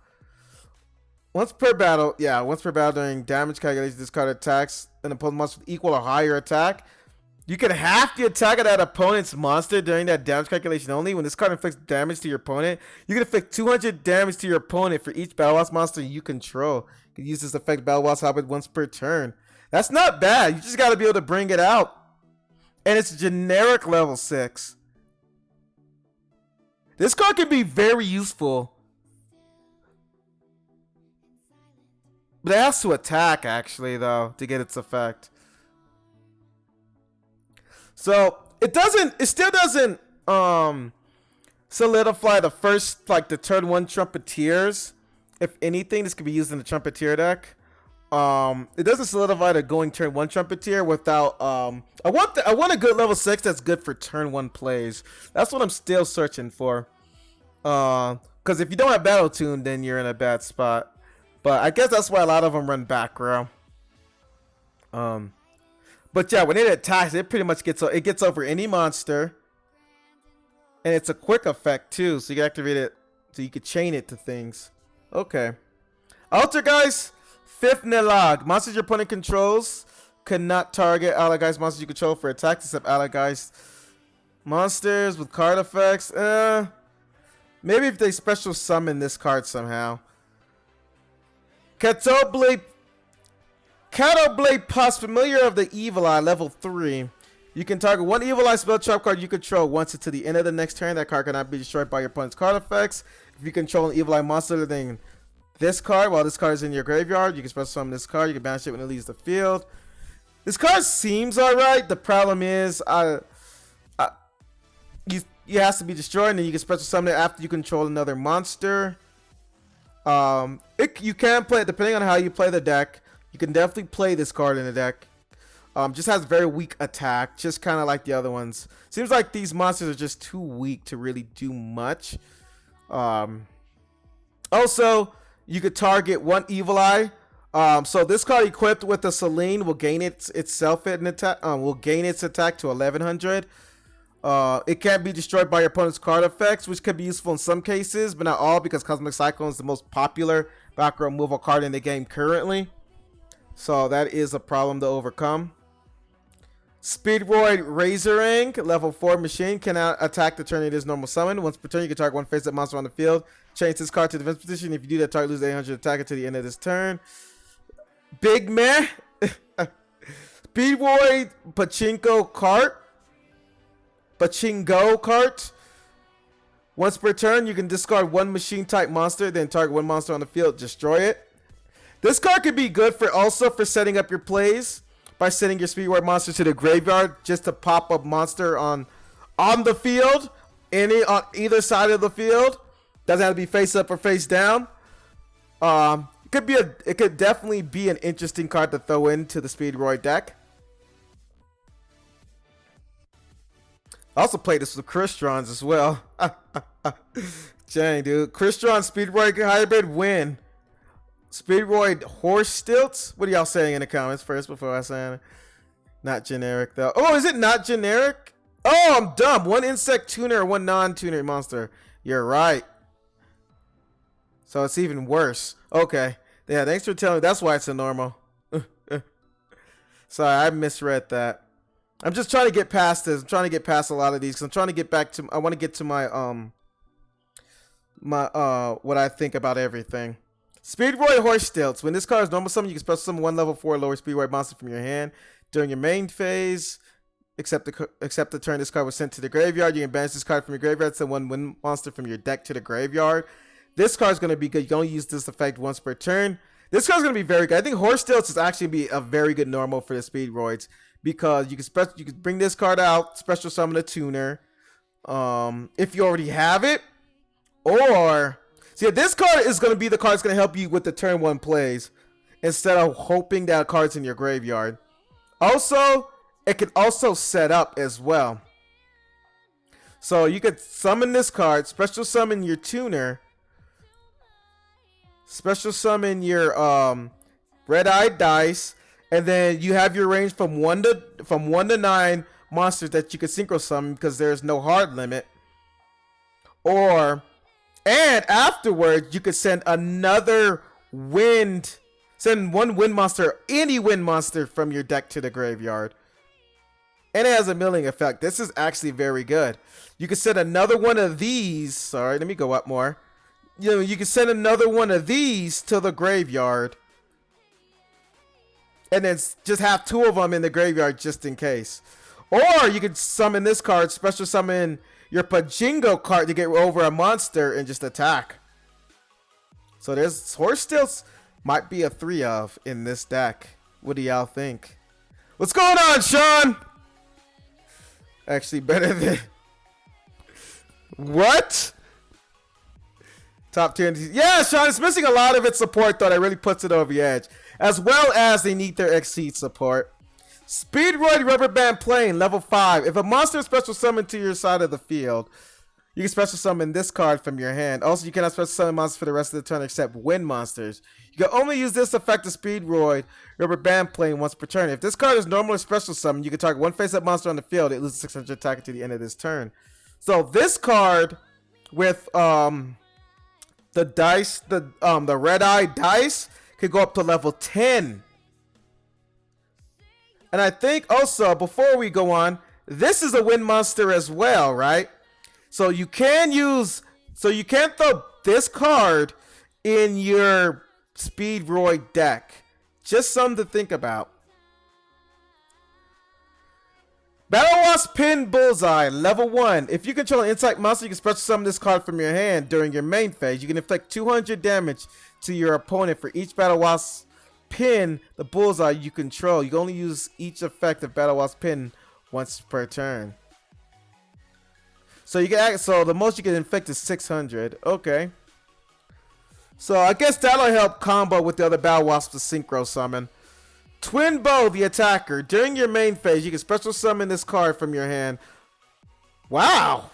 Speaker 1: Once per battle, yeah, once per battle during damage calculation, discard attacks and opponent monster with equal or higher attack. You can half the attack of that opponent's monster during that damage calculation only. When this card inflicts damage to your opponent, you can inflict 200 damage to your opponent for each Battle Wasp monster you control. You can use this effect Battle Wasp Halberd once per turn. That's not bad. You just got to be able to bring it out. And it's generic level 6. This card can be very useful But it has to attack, actually, though, to get its effect. So, it still doesn't, solidify the first, like, the turn 1 Trumpeteers. If anything, this could be used in the Trumpeteer deck. It doesn't solidify the going turn 1 Trumpeteer without, I want a good level 6 that's good for turn 1 plays. That's what I'm still searching for. Because if you don't have Battle Tune, then you're in a bad spot. But I guess that's why a lot of them run back row. But yeah, when it attacks, it pretty much gets over any monster. And it's a quick effect too, so you can activate it, so you could chain it to things. Okay. Alter, guys. 5th Nilag. Monsters your opponent controls cannot target allied guys monsters you control for attacks except allied guys monsters with card effects. Maybe if they special summon this card somehow. Kato Blade Pus, Familiar of the Evil Eye, level 3. You can target one Evil Eye spell trap card you control once until the end of the next turn. That card cannot be destroyed by your opponent's card effects. If you control an Evil Eye monster, then this card, while this card is in your graveyard, you can special summon this card. You can banish it when it leaves the field. This card seems alright. The problem is, it has to be destroyed, and then you can special summon it after you control another monster. You can play it depending on how you play the deck. You can definitely play this card in the deck. Just has very weak attack, just kind of like the other ones. Seems like these monsters are just too weak to really do much. Also, you could target one Evil Eye. So this card equipped with the Selene will gain its attack to 1100. It can be destroyed by your opponent's card effects, which could be useful in some cases, but not all, because Cosmic Cyclone is the most popular back row removal card in the game currently. So that is a problem to overcome. Speedroid Razorang, level 4 machine, cannot attack the turn it is normal summon. Once per turn, you can target one face-up monster on the field. Change this card to defense position. If you do that, target loses 800 attack until the end of this turn. Big meh. Speedroid Pachinko Cart. Once per turn, you can discard one machine type monster, then target one monster on the field, destroy it. This card could be good for setting up your plays by sending your Speedroid monster to the graveyard just to pop up monster on the field, on either side of the field. Doesn't have to be face up or face down. It could definitely be an interesting card to throw into the Speedroid deck. I also played this with Crystron's as well. Dang, dude. Crystron Speedroid Hybrid win. Speedroid Horsetails. What are y'all saying in the comments first before I say it? Not generic, though. Oh, is it not generic? Oh, I'm dumb. One insect tuner or one non-tuner monster. You're right. So it's even worse. Okay. Yeah, thanks for telling me. That's why it's a normal. Sorry, I misread that. I'm just trying to get past this. I'm trying to get past a lot of these because I'm trying to get back to. I want to get to my what I think about everything. Speedroid Horsetails. When this card is normal summon, you can special summon one level 4 lower Speedroid monster from your hand during your main phase. Except the turn this card was sent to the graveyard. You can banish this card from your graveyard. Send one win monster from your deck to the graveyard. This card is going to be good. You can only use this effect once per turn. This card is going to be very good. I think Horsetails is actually be a very good normal for the Speedroids because you can bring this card out, special summon a tuner, if you already have it, or see this card is going to be the card that's going to help you with the turn 1 plays instead of hoping that a card's in your graveyard. Also, it can also set up as well. So you could summon this card, special summon your tuner, special summon your red-eyed dice, and then you have your range from 1 to 9 monsters that you can synchro summon because there's no hard limit. And afterwards you could send one wind monster, any wind monster from your deck to the graveyard. And it has a milling effect. This is actually very good. You can send another one of these. Sorry, let me go up more. You can send another one of these to the graveyard. And then just have 2 of them in the graveyard just in case. Or you could summon this card, special summon your Pachinko card to get over a monster and just attack. So there's Horsetails. might be a 3 of in this deck. What do y'all think? What's going on, Sean? Actually, better than what? Top tier. Yeah, Sean, it's missing a lot of its support though. That really puts it over the edge. As well as they need their Exceed support. Speedroid Rubber Band Plane, level 5. If a monster is special summoned to your side of the field, you can special summon this card from your hand. Also, you cannot special summon monsters for the rest of the turn except wind monsters. You can only use this effect of Speedroid Rubber Band Plane once per turn. If this card is normally special summoned, you can target one face-up monster on the field. It loses 600 attack until the end of this turn. So this card with the dice, the red-eye dice, could go up to level 10. And I think also, before we go on, this is a wind monster as well, right? So you can throw this card in your Speedroid deck. Just something to think about. Battle Wasp Pin Bullseye, level 1. If you control an Insight monster, you can special summon this card from your hand during your main phase. You can inflict 200 damage to your opponent for each Battle Wasp Pin the Bullseye you control. You can only use each effect of Battle Wasp Pin once per turn. So you can so the most you can inflict is 600. Okay. So I guess that'll help combo with the other Battle Wasps to Synchro Summon. Twin Bow, the attacker. During your main phase, you can special summon this card from your hand. Wow.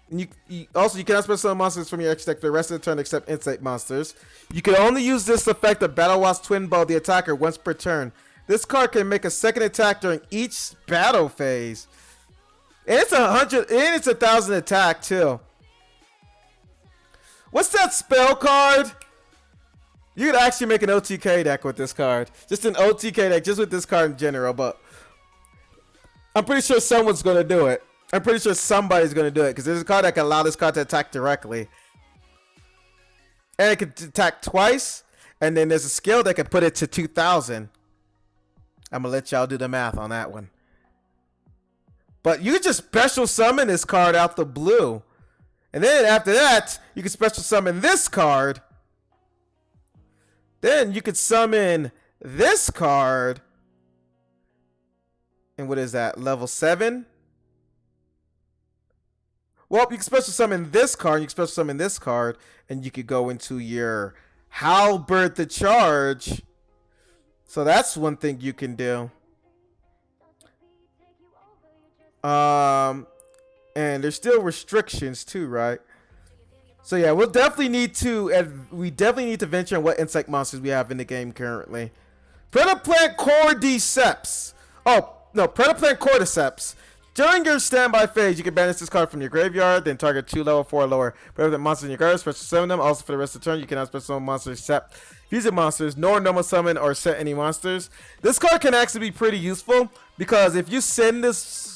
Speaker 1: And you cannot special summon monsters from your extra deck for the rest of the turn except Insight monsters. You can only use this effect of Battle Wasp Twin Bow, the attacker, once per turn. This card can make a second attack during each battle phase. And it's 100 and it's 1,000 attack too. What's that spell card? You could actually make an OTK deck with this card. Just an OTK deck, just with this card in general, but I'm pretty sure someone's going to do it. I'm pretty sure somebody's going to do it, because there's a card that can allow this card to attack directly. And it can attack twice, and then there's a skill that can put it to 2,000. I'm going to let y'all do the math on that one. But you can just special summon this card out the blue. And then after that, you can special summon this card. Then you could summon this card. And what is that? Level 7? Well, you can special summon this card. You can special summon this card. And you could go into your Halberd the Charge. So that's one thing you can do. And there's still restrictions too, right? So yeah, we definitely need to venture on what insect monsters we have in the game currently. Predaplant Cordyceps. Oh no, Predaplant Cordyceps. During your standby phase, you can banish this card from your graveyard, then target 2 level 4 or lower Predaplant monsters in your guard, special summon them. Also for the rest of the turn, you cannot special summon monsters except fusion monsters, nor normal summon or set any monsters. This card can actually be pretty useful because if you send this.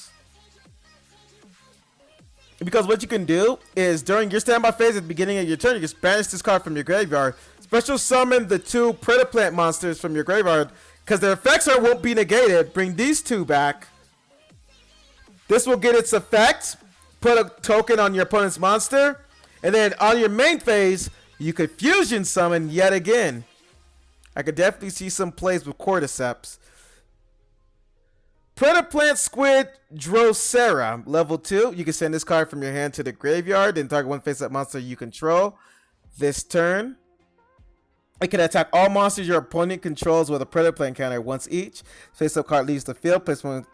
Speaker 1: Because what you can do is during your standby phase at the beginning of your turn, you can banish this card from your graveyard. Special summon the 2 Predaplant monsters from your graveyard because their effects won't be negated. Bring these 2 back. This will get its effect. Put a token on your opponent's monster. And then on your main phase, you could fusion summon yet again. I could definitely see some plays with Cordyceps. Predaplant Squid Drosera, level 2. You can send this card from your hand to the graveyard, then target one face-up monster you control this turn. It can attack all monsters your opponent controls with a Predaplant counter once each. Face-up card leaves the field. Place one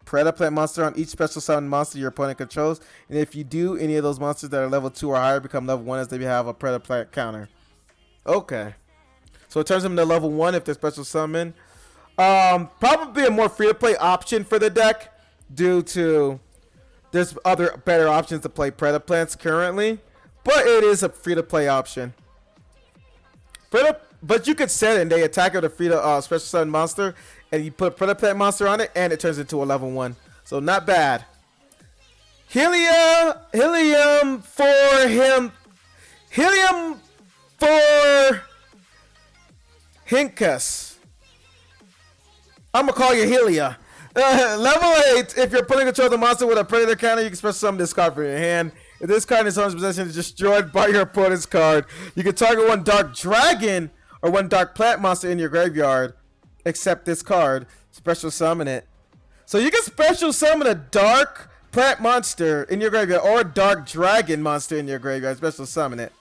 Speaker 1: Predaplant monster on each special summon monster your opponent controls. And if you do, any of those monsters that are level 2 or higher become level 1 as they have a Predaplant counter. Okay. So it turns them to level 1 if they're special summon. Probably a more free-to-play option for the deck due to there's other better options to play Predaplants currently, but it is a free-to-play option. But you could set it and they attack with a special summon monster, and you put a Predaplant monster on it, and it turns into a level 1. So not bad. Helium for Hinkus. I'm gonna call you Helia. Level 8. If you're putting control of the monster with a predator counter, you can special summon this card from your hand. If this card in its owner's possession is destroyed by your opponent's card, you can target one Dark Dragon or or one dark plant monster in your graveyard, except this card. Special summon it. So you can special summon a dark plant monster in your graveyard or a dark dragon monster in your graveyard. Special summon it.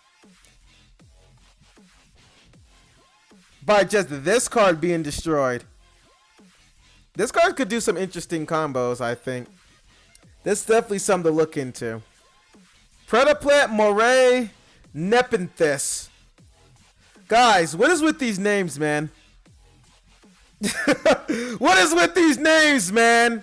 Speaker 1: By just this card being destroyed. This card could do some interesting combos, I think. This is definitely something to look into. Predaplant Moray Nepenthes. Guys, what is with these names, man? What is with these names, man?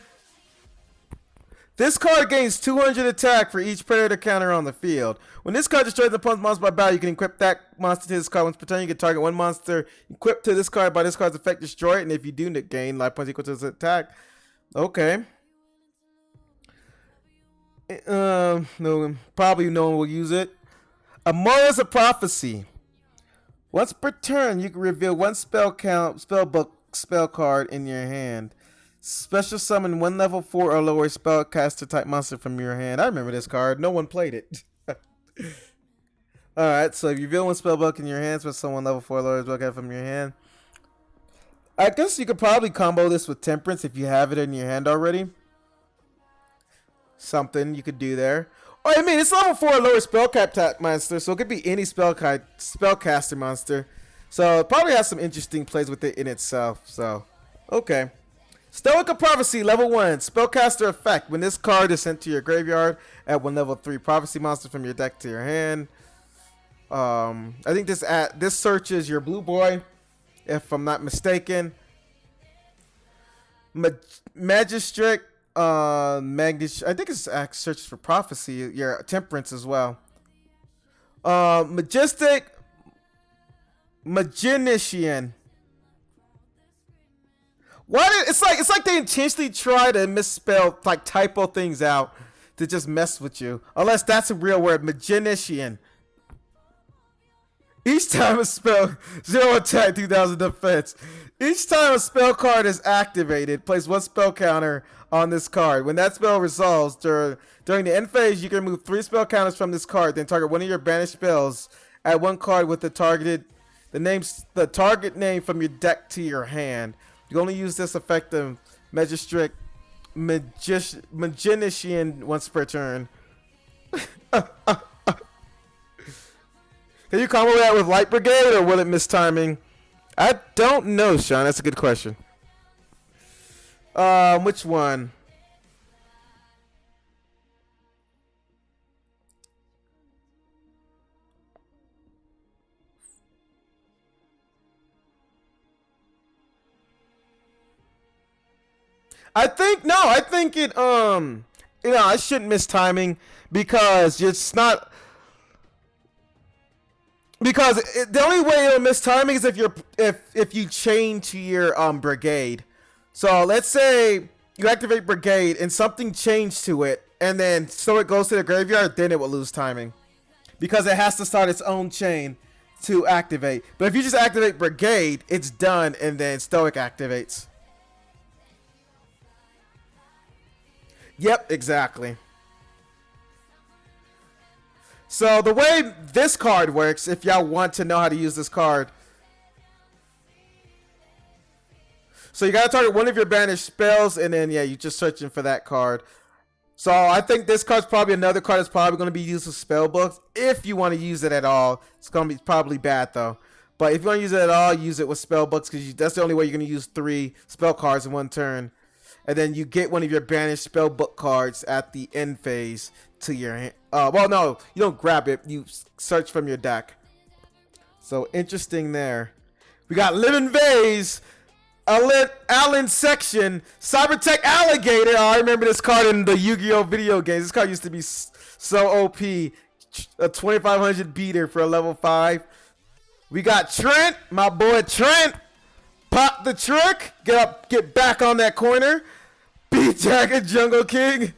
Speaker 1: This card gains 200 attack for each predator counter on the field. When this card destroys the opponent's monster by battle, you can equip that monster to this card. Once per turn, you can target one monster equipped to this card by this card's effect, destroy it. And if you do gain life points equal to its attack. Okay. No, probably no one will use it. Amora's a Prophecy. Once per turn, you can reveal one spell card in your hand. Special summon one level 4 or lower spellcaster type monster from your hand. I remember this card. No one played it. Alright, so if you reveal one spellbook in your hand, special summon one level 4 or lower spellcaster from your hand. I guess you could probably combo this with Temperance if you have it in your hand already. Something you could do there. Oh, I mean, it's level 4 or lower spellcap type monster, so it could be any spellcaster monster. So it probably has some interesting plays with it in itself. So, okay. Stoic Prophecy, level 1, spellcaster effect. When this card is sent to your graveyard, add one level 3 prophecy monster from your deck to your hand. I think this searches your blue boy, if I'm not mistaken. Magistrate, I think it's searches for prophecy. Your temperance as well. Majestic Magician. What? It's like they intentionally try to misspell, like typo things out to just mess with you. Unless that's a real word, Magician. Each time a spell, 0 attack, 2000 defense. Each time a spell card is activated, place one spell counter on this card. When that spell resolves during the end phase, you can remove 3 spell counters from this card, then target one of your banished spells. Add one card with the target name from your deck to your hand. You only use this effective Magistrate Magician once per turn. Can you combo that with Light Brigade, or will it miss timing? I don't know, Sean. That's a good question. Which one? I think it, I shouldn't miss timing because it's not. Because the only way it'll miss timing is if you chain to your brigade. So let's say you activate brigade and something changed to it, and then so it goes to the graveyard, then it will lose timing because it has to start its own chain to activate. But if you just activate brigade, it's done, and then Stoic activates. Yep, exactly. So the way this card works, if y'all want to know how to use this card. So you gotta target one of your banished spells, and then you're just searching for that card. So I think this card's probably another card that's probably gonna be used with spell books. If you want to use it at all. It's gonna be probably bad though. But if you want to use it at all, use it with spell books, because that's the only way you're gonna use 3 spell cards in one turn. And then you get one of your banished spell book cards at the end phase to your hand. Well, no, you don't grab it. You search from your deck. So interesting there. We got Living Vase, Allen Section, Cybertech Alligator. Oh, I remember this card in the Yu-Gi-Oh video games. This card used to be so OP. A 2500 beater for a level 5. We got Trent, my boy Trent. Pop the trick. Get back on that corner. B-Dragon Jungle King.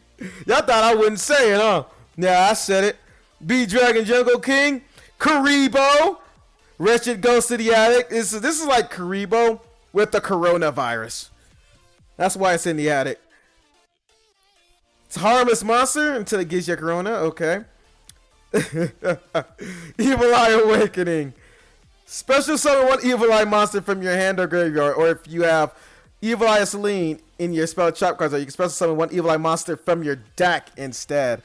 Speaker 1: Y'all thought I wouldn't say it, huh? Yeah, I said it. B-Dragon Jungle King. Karibo. Wretched Ghost of the Attic. This is like Karibo with the coronavirus. That's why it's in the attic. It's a harmless monster until it gives you corona. Okay. Evil Eye Awakening. Special summon one Evil Eye monster from your hand or graveyard, or if you have Evil Eye Celine in your spell trap cards, you can special summon one Evil Eye monster from your deck instead.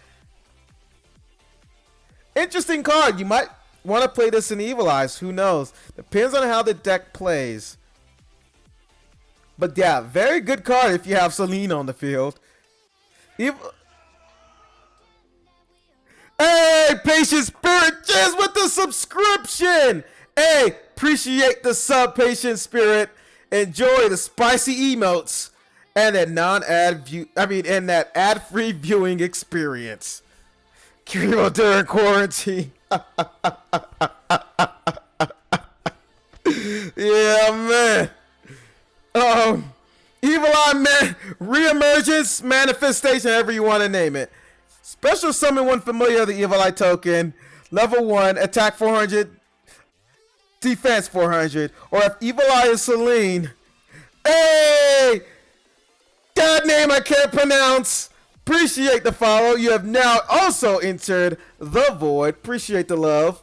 Speaker 1: Interesting card. You might want to play this in Evil Eyes. Who knows? Depends on how the deck plays. But yeah, very good card if you have Celine on the field. Hey, Patient Spirit, just with the subscription. Hey, appreciate the sub, Patient Spirit. Enjoy the spicy emotes and that that ad-free viewing experience. Kirimo during quarantine. Yeah, man. Evil Eye Man, Reemergence, Manifestation, however you want to name it. Special summon one familiar of the Evil Eye token. Level 1, attack 400, defense 400. Or if Evil Eye is Celine. Hey! God name I can't pronounce. Appreciate the follow. You have now also entered the void. Appreciate the love.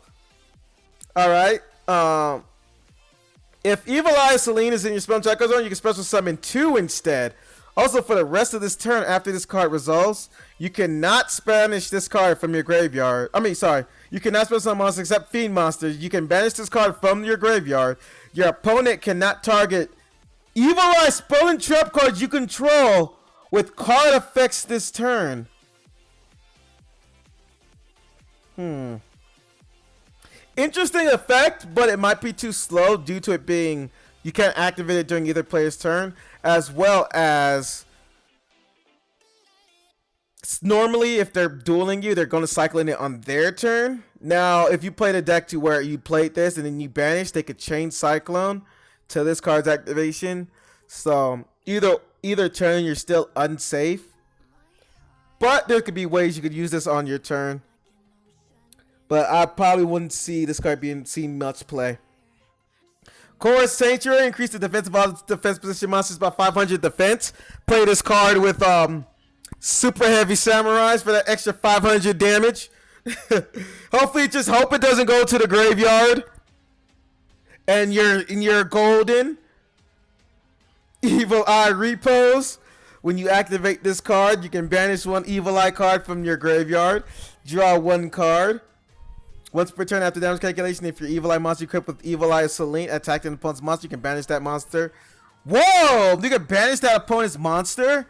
Speaker 1: Alright. If Evil Eye Celine is in your spell check zone, you can special summon 2 instead. Also, for the rest of this turn after this card resolves, you cannot banish this card from your graveyard. You cannot special summon monsters except fiend monsters. You can banish this card from your graveyard. Your opponent cannot target Evil Eye spell and trap cards you control with card effects this turn. Interesting effect, but it might be too slow due to it being you can't activate it during either player's turn, as well as normally if they're dueling you, they're going to cycle in it on their turn. Now, if you played a deck to where you played this and then you banish, they could change Cyclone to this card's activation. So either turn you're still unsafe, but there could be ways you could use this on your turn. But I probably wouldn't see this card being seen much play. Chorus Sanctuary, increase the defense of all defense position monsters by 500 defense. Play this card with super heavy samurais for that extra 500 damage. Hopefully, just hope it doesn't go to the graveyard. And you're golden. Evil Eye Repose. When you activate this card, you can banish one Evil Eye card from your graveyard. Draw 1 card. Once per turn after damage calculation, if your Evil Eye monster equipped with Evil Eye Celine attacked an opponent's monster, you can banish that monster. Whoa! You can banish that opponent's monster?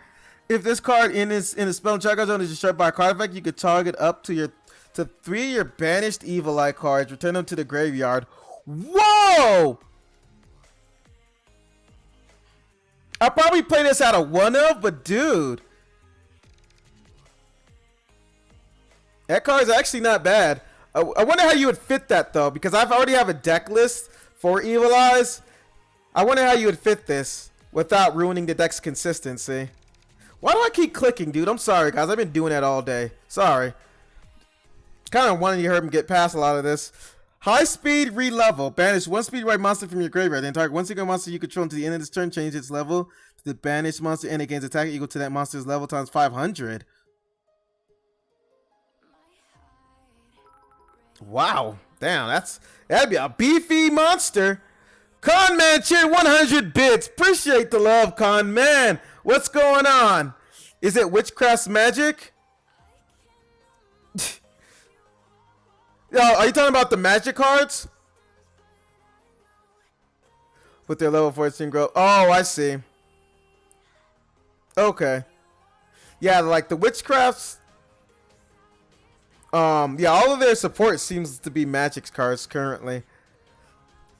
Speaker 1: If this card in the spell check zone is destroyed by a card effect, you could target up to 3 of your banished Evil Eye cards, return them to the graveyard. Whoa! I'll probably play this out of 1 of, but dude. That card's actually not bad. I wonder how you would fit that though, because I already have a deck list for Evil Eyes. I wonder how you would fit this without ruining the deck's consistency. Why do I keep clicking, dude? I'm sorry, guys. I've been doing that all day. Sorry. Kind of wanted to hear him get past a lot of this. High speed re-level. Banish 1 Speedroid monster from your graveyard. Then target 1 single monster you control until the end of this turn. Change its level to the banished monster and it gains attack equal to that monster's level times 500. Wow. Damn, that'd be a beefy monster. Con Man cheer 100 bits. Appreciate the love, Con Man. What's going on? Is it Witchcraft's Magic? Yo, are you talking about the magic cards? With their level 14 growth. Oh, I see. Okay. Yeah, like the Witchcrafts. Yeah, all of their support seems to be magic cards currently.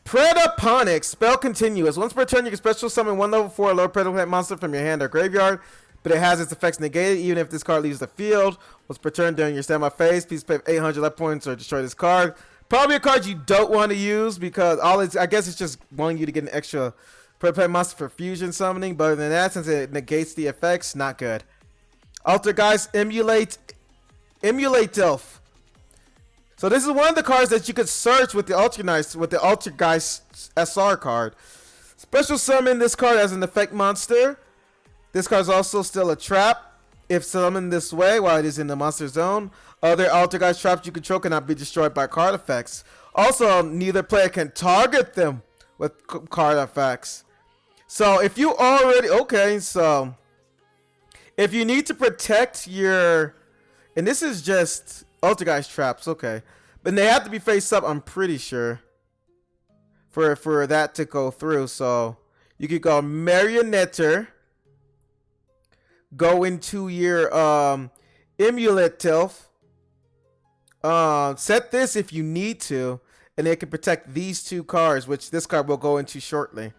Speaker 1: Predaplant spell continuous. Once per turn, you can special summon 1 level 4 lower Predaplant monster from your hand or graveyard, but it has its effects negated even if this card leaves the field. Once per turn during your standby phase, please pay 800 life points or destroy this card. Probably a card you don't want to use because I guess it's just wanting you to get an extra Predaplant monster for fusion summoning. But other than that, since it negates the effects, not good. Alter Guys, Emulate Elf. So this is one of the cards that you could search with the Altergeist SR card. Special summon this card as an effect monster. This card is also still a trap. If summoned this way while it is in the monster zone, other Altergeist traps you control cannot be destroyed by card effects. Also, neither player can target them with card effects. So if you already, okay, so if you need to protect your, and this is just Altergeist traps, okay. But they have to be face up, I'm pretty sure, for that to go through. So you could go Marionetter, go into your Emulate Tilth, set this if you need to, and it can protect these two cards, which this card will go into shortly.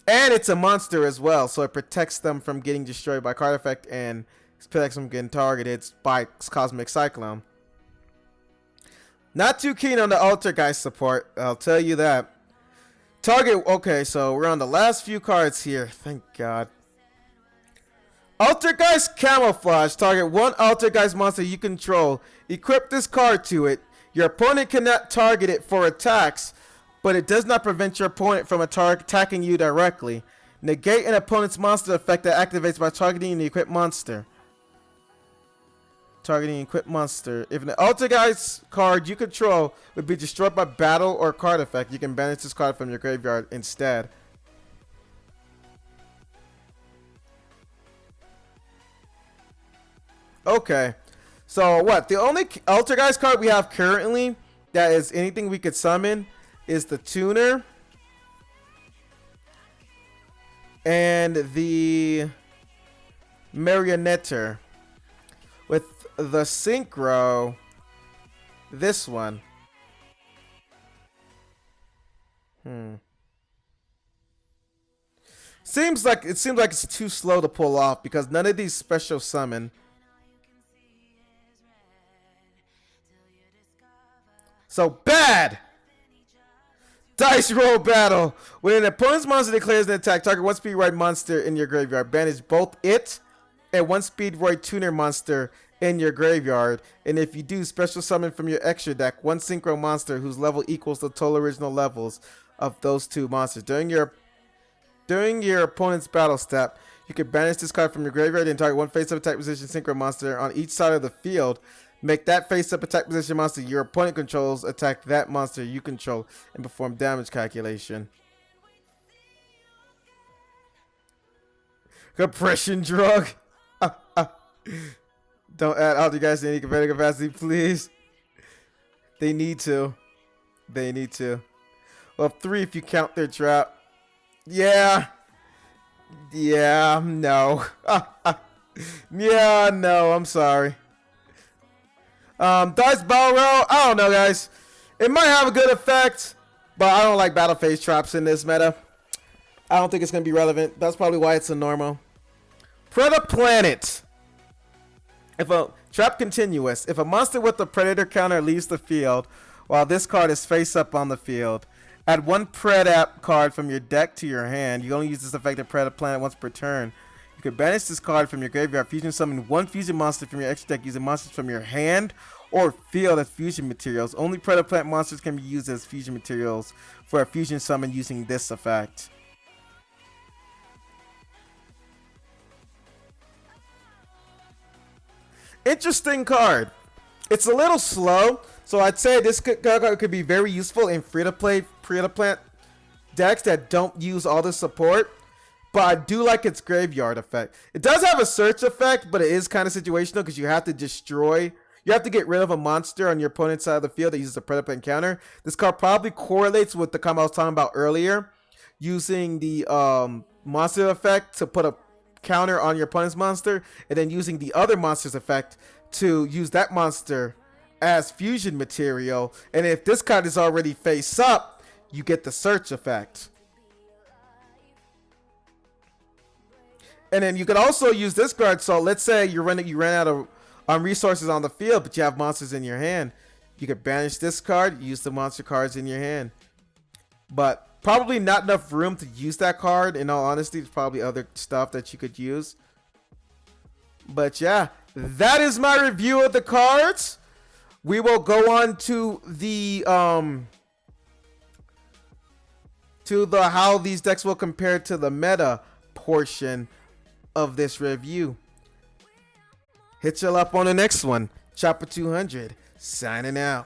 Speaker 1: And it's a monster as well, so it protects them from getting destroyed by card effect and protects them from getting targeted by Cosmic Cyclone. Not too keen on the Altergeist support, I'll tell you that. Target, okay, so we're on the last few cards here, thank God. Altergeist Camouflage. Target one Altergeist monster you control. Equip this card to it. Your opponent cannot target it for attacks, but it does not prevent your opponent from attacking you directly. Negate an opponent's monster effect that activates by targeting the equipped monster. Targeting equipped monster. If an Altergeist card you control would be destroyed by battle or card effect, you can banish this card from your graveyard instead. Okay. So what? The only Altergeist card we have currently that is anything we could summon is the Tuner and the Marionetter. With the Synchro, this one. Seems like it's too slow to pull off because none of these special summon. So bad! Dice roll battle. When an opponent's monster declares an attack, target one Speedroid monster in your graveyard. Banish both it and one Speedroid Tuner monster in your graveyard. And if you do, special summon from your extra deck one Synchro monster whose level equals the total original levels of those two monsters. During your opponent's battle step, you can banish this card from your graveyard and target one face-up attack position Synchro monster on each side of the field. Make that face-up attack position monster your opponent controls attack that monster you control and perform damage calculation. Compression drug. Don't add Altergeist to any competitive capacity, please. They need to. They need to. Well, 3 if you count their trap. Yeah. Yeah, no. Yeah, no, I'm sorry. Dice Battle Roll, I don't know, guys. It might have a good effect, but I don't like battle phase traps in this meta. I don't think it's going to be relevant. That's probably why it's a normal. Predaplant. If a trap continuous, if a monster with a predator counter leaves the field while this card is face up on the field, add one Predap card from your deck to your hand. You only use this effect of Predaplant once per turn. You can banish this card from your graveyard. Fusion summon one fusion monster from your extra deck using monsters from your hand or field as fusion materials. Only Predaplant monsters can be used as fusion materials for a fusion summon using this effect. Interesting card. It's a little slow, so I'd say this card could be very useful in free-to-play Predaplant decks that don't use all the support. But I do like its graveyard effect. It does have a search effect, but it is kind of situational because you have to destroy. You have to get rid of a monster on your opponent's side of the field that uses a Predaplant counter. This card probably correlates with the card I was talking about earlier, using the monster effect to put a counter on your opponent's monster, and then using the other monster's effect to use that monster as fusion material. And if this card is already face up, you get the search effect. And then you can also use this card. So let's say you ran out of resources on the field, but you have monsters in your hand. You could banish this card, use the monster cards in your hand. But probably not enough room to use that card. In all honesty, there's probably other stuff that you could use. But yeah, that is my review of the cards. We will go on to the how these decks will compare to the meta portion of this review. Hit y'all up on the next one. Chapter 200, signing out.